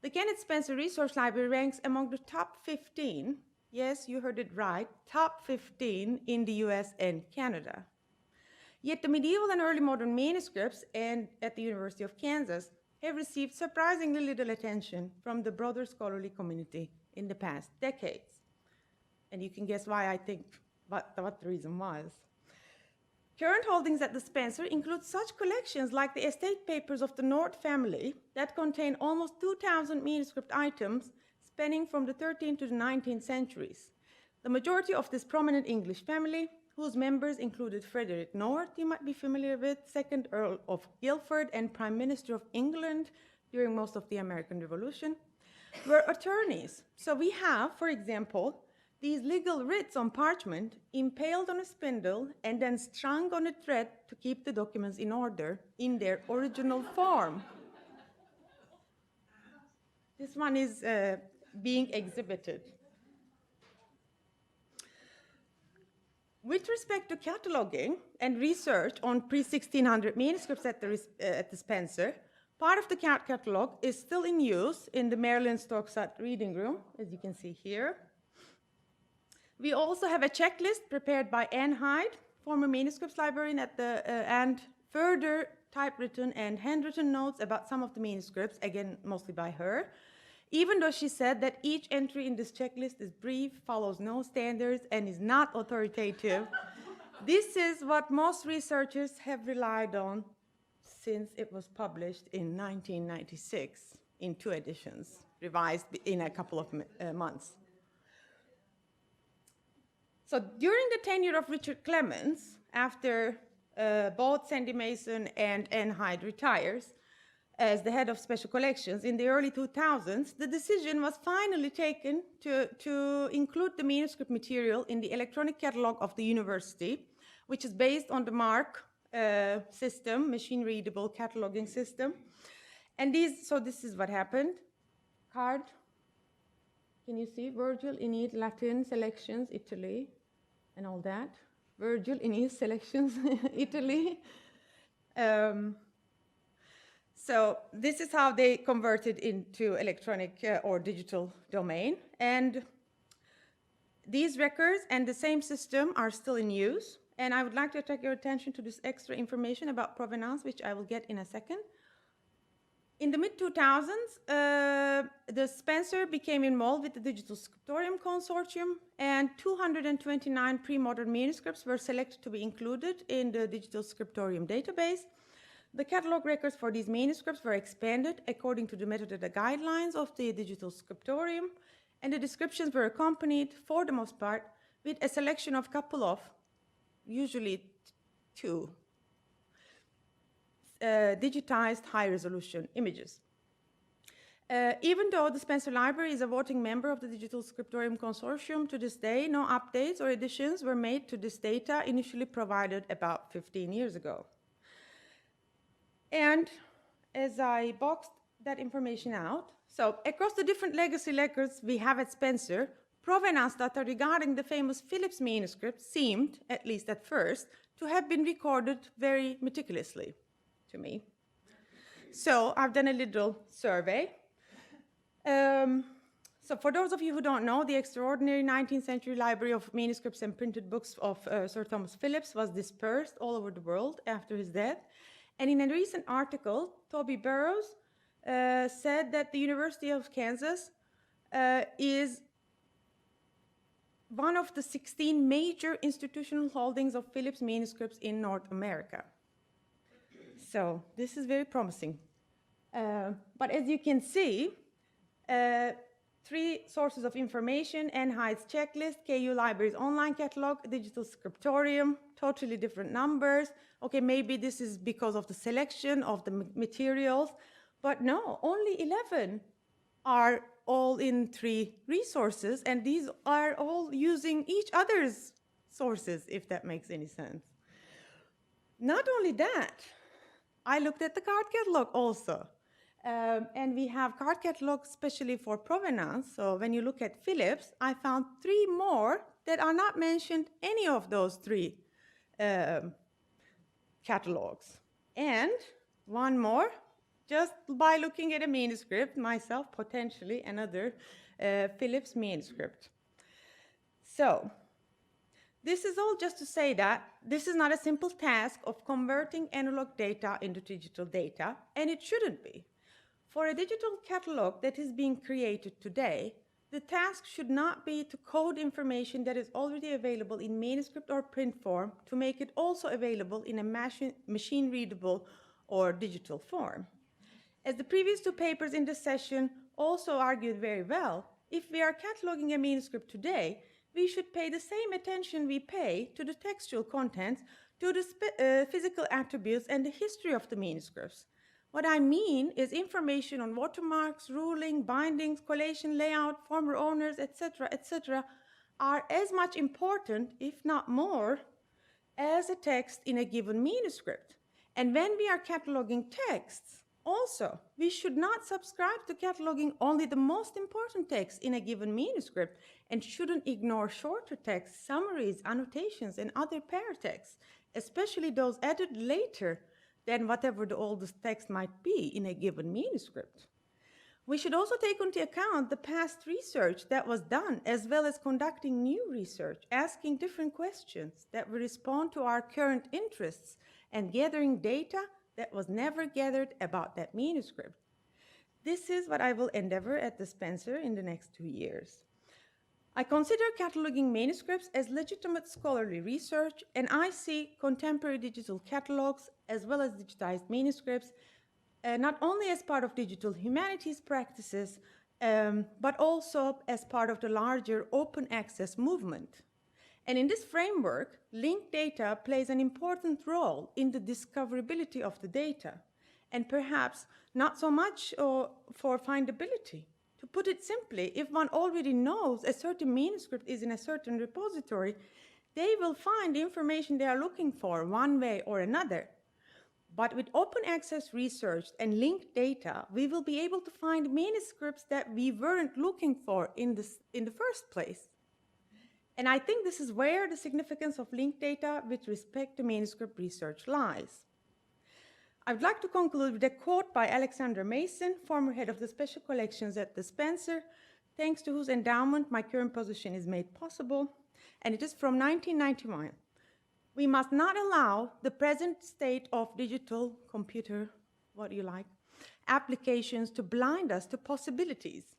the Kenneth Spencer Research Library ranks among the top 15, yes, you heard it right, top 15 in the US and Canada. Yet the medieval and early modern manuscripts and at the University of Kansas have received surprisingly little attention from the broader scholarly community in the past decades. And you can guess why I think what the reason was. Current holdings at the Spencer include such collections like the estate papers of the Nord family that contain almost 2,000 manuscript items spanning from the 13th to the 19th centuries. The majority of this prominent English family, whose members included Frederick Nord, you might be familiar with, 2nd Earl of Guildford and Prime Minister of England during most of the American Revolution, were attorneys. So we have, for example, these legal writs on parchment impaled on a spindle and then strung on a thread to keep the documents in order in their original form. This one is being exhibited. With respect to cataloging and research on pre-1600 manuscripts at the Spencer, part of the catalog is still in use in the Marilyn Stokesat reading room, as you can see here. We also have a checklist prepared by Anne Hyde, former manuscripts librarian at the, and further typewritten and handwritten notes about some of the manuscripts, again, mostly by her. Even though she said that each entry in this checklist is brief, follows no standards, and is not authoritative, this is what most researchers have relied on since it was published in 1996 in 2 editions, revised in a couple of months. So during the tenure of Richard Clements, after both Sandy Mason and Anne Hyde retires as the head of Special Collections in the early 2000s, the decision was finally taken to include the manuscript material in the electronic catalog of the university, which is based on the MARC system, machine-readable cataloging system. And so this is what happened. Card, can you see? Virgil, Aeneid, Latin, selections, Italy, and all that. Virgil, Aeneid, selections, Italy. So this is how they converted into electronic or digital domain. And these records and the same system are still in use. And I would like to attract your attention to this extra information about provenance, which I will get in a second. In the mid-2000s, the Spencer became involved with the Digital Scriptorium Consortium, and 229 pre-modern manuscripts were selected to be included in the Digital Scriptorium database. The catalog records for these manuscripts were expanded according to the metadata guidelines of the Digital Scriptorium, and the descriptions were accompanied, for the most part, with a selection of a couple of, usually 2, digitized high-resolution images. Even though the Spencer Library is a voting member of the Digital Scriptorium Consortium, to this day, no updates or additions were made to this data initially provided about 15 years ago. And as I boxed that information out, so across the different legacy records we have at Spencer, provenance data regarding the famous Phillips manuscript seemed, at least at first, to have been recorded very meticulously to me. So I've done a little survey. So for those of you who don't know, the extraordinary 19th century library of manuscripts and printed books of Sir Thomas Phillips was dispersed all over the world after his death. And in a recent article, Toby Burrows said that the University of Kansas is one of the 16 major institutional holdings of Phillips manuscripts in North America. So this is very promising. But as you can see, 3 sources of information: NHIDE's checklist, KU Library's online catalog, digital scriptorium, totally different numbers. Okay, maybe this is because of the selection of the materials, but no, only 11 are all in 3 resources, and these are all using each other's sources, if that makes any sense. Not only that, I looked at the card catalog also. And we have card catalogs especially for provenance. So when you look at Phillips, I found 3 more that are not mentioned any of those 3 catalogs. And one more, just by looking at a manuscript, myself, potentially another Phillips manuscript. So this is all just to say that this is not a simple task of converting analog data into digital data, and it shouldn't be. For a digital catalog that is being created today, the task should not be to code information that is already available in manuscript or print form to make it also available in a machine-readable or digital form. As the previous 2 papers in this session also argued very well, if we are cataloging a manuscript today, we should pay the same attention we pay to the textual contents, to the physical attributes and the history of the manuscripts. What I mean is information on watermarks, ruling, bindings, collation, layout, former owners, etc., are as much important, if not more, as a text in a given manuscript. And when we are cataloging texts, also, we should not subscribe to cataloging only the most important texts in a given manuscript and shouldn't ignore shorter texts, summaries, annotations, and other paratexts, especially those added later than whatever the oldest text might be in a given manuscript. We should also take into account the past research that was done, as well as conducting new research, asking different questions that will respond to our current interests, and gathering data that was never gathered about that manuscript. This is what I will endeavor at the Spencer in the next 2 years. I consider cataloging manuscripts as legitimate scholarly research, and I see contemporary digital catalogs as well as digitized manuscripts not only as part of digital humanities practices, but also as part of the larger open access movement. And in this framework, linked data plays an important role in the discoverability of the data, and perhaps not so much for findability. To put it simply, if one already knows a certain manuscript is in a certain repository, they will find the information they are looking for one way or another. But with open access research and linked data, we will be able to find manuscripts that we weren't looking for in the first place. And I think this is where the significance of linked data with respect to manuscript research lies. I would like to conclude with a quote by Alexander Mason, former head of the Special Collections at the Spencer, thanks to whose endowment my current position is made possible, and it is from 1991. We must not allow the present state of digital, computer, what do you like, applications to blind us to possibilities.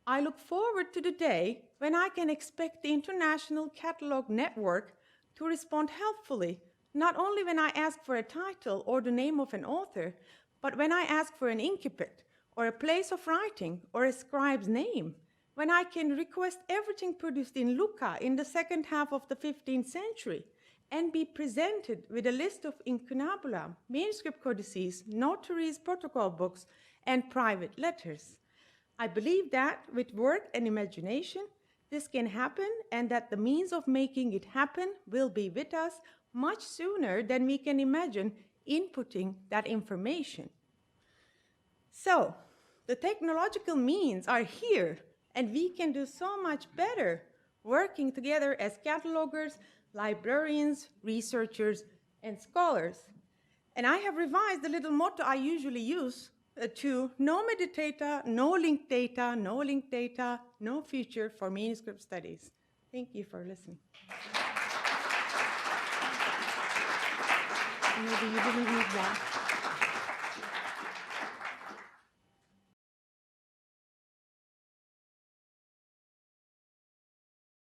I look forward to the day when I can expect the International Catalog Network to respond helpfully, not only when I ask for a title or the name of an author, but when I ask for an incipit, or a place of writing, or a scribe's name, when I can request everything produced in Lucca in the second half of the 15th century, and be presented with a list of incunabula, manuscript codices, notaries' protocol books, and private letters. I believe that with work and imagination, this can happen, and that the means of making it happen will be with us much sooner than we can imagine inputting that information. So, the technological means are here, and we can do so much better working together as catalogers, librarians, researchers, and scholars. And I have revised the little motto I usually use to no metadata, no linked data, no linked data, no future for manuscript studies. Thank you for listening. Maybe you didn't need that.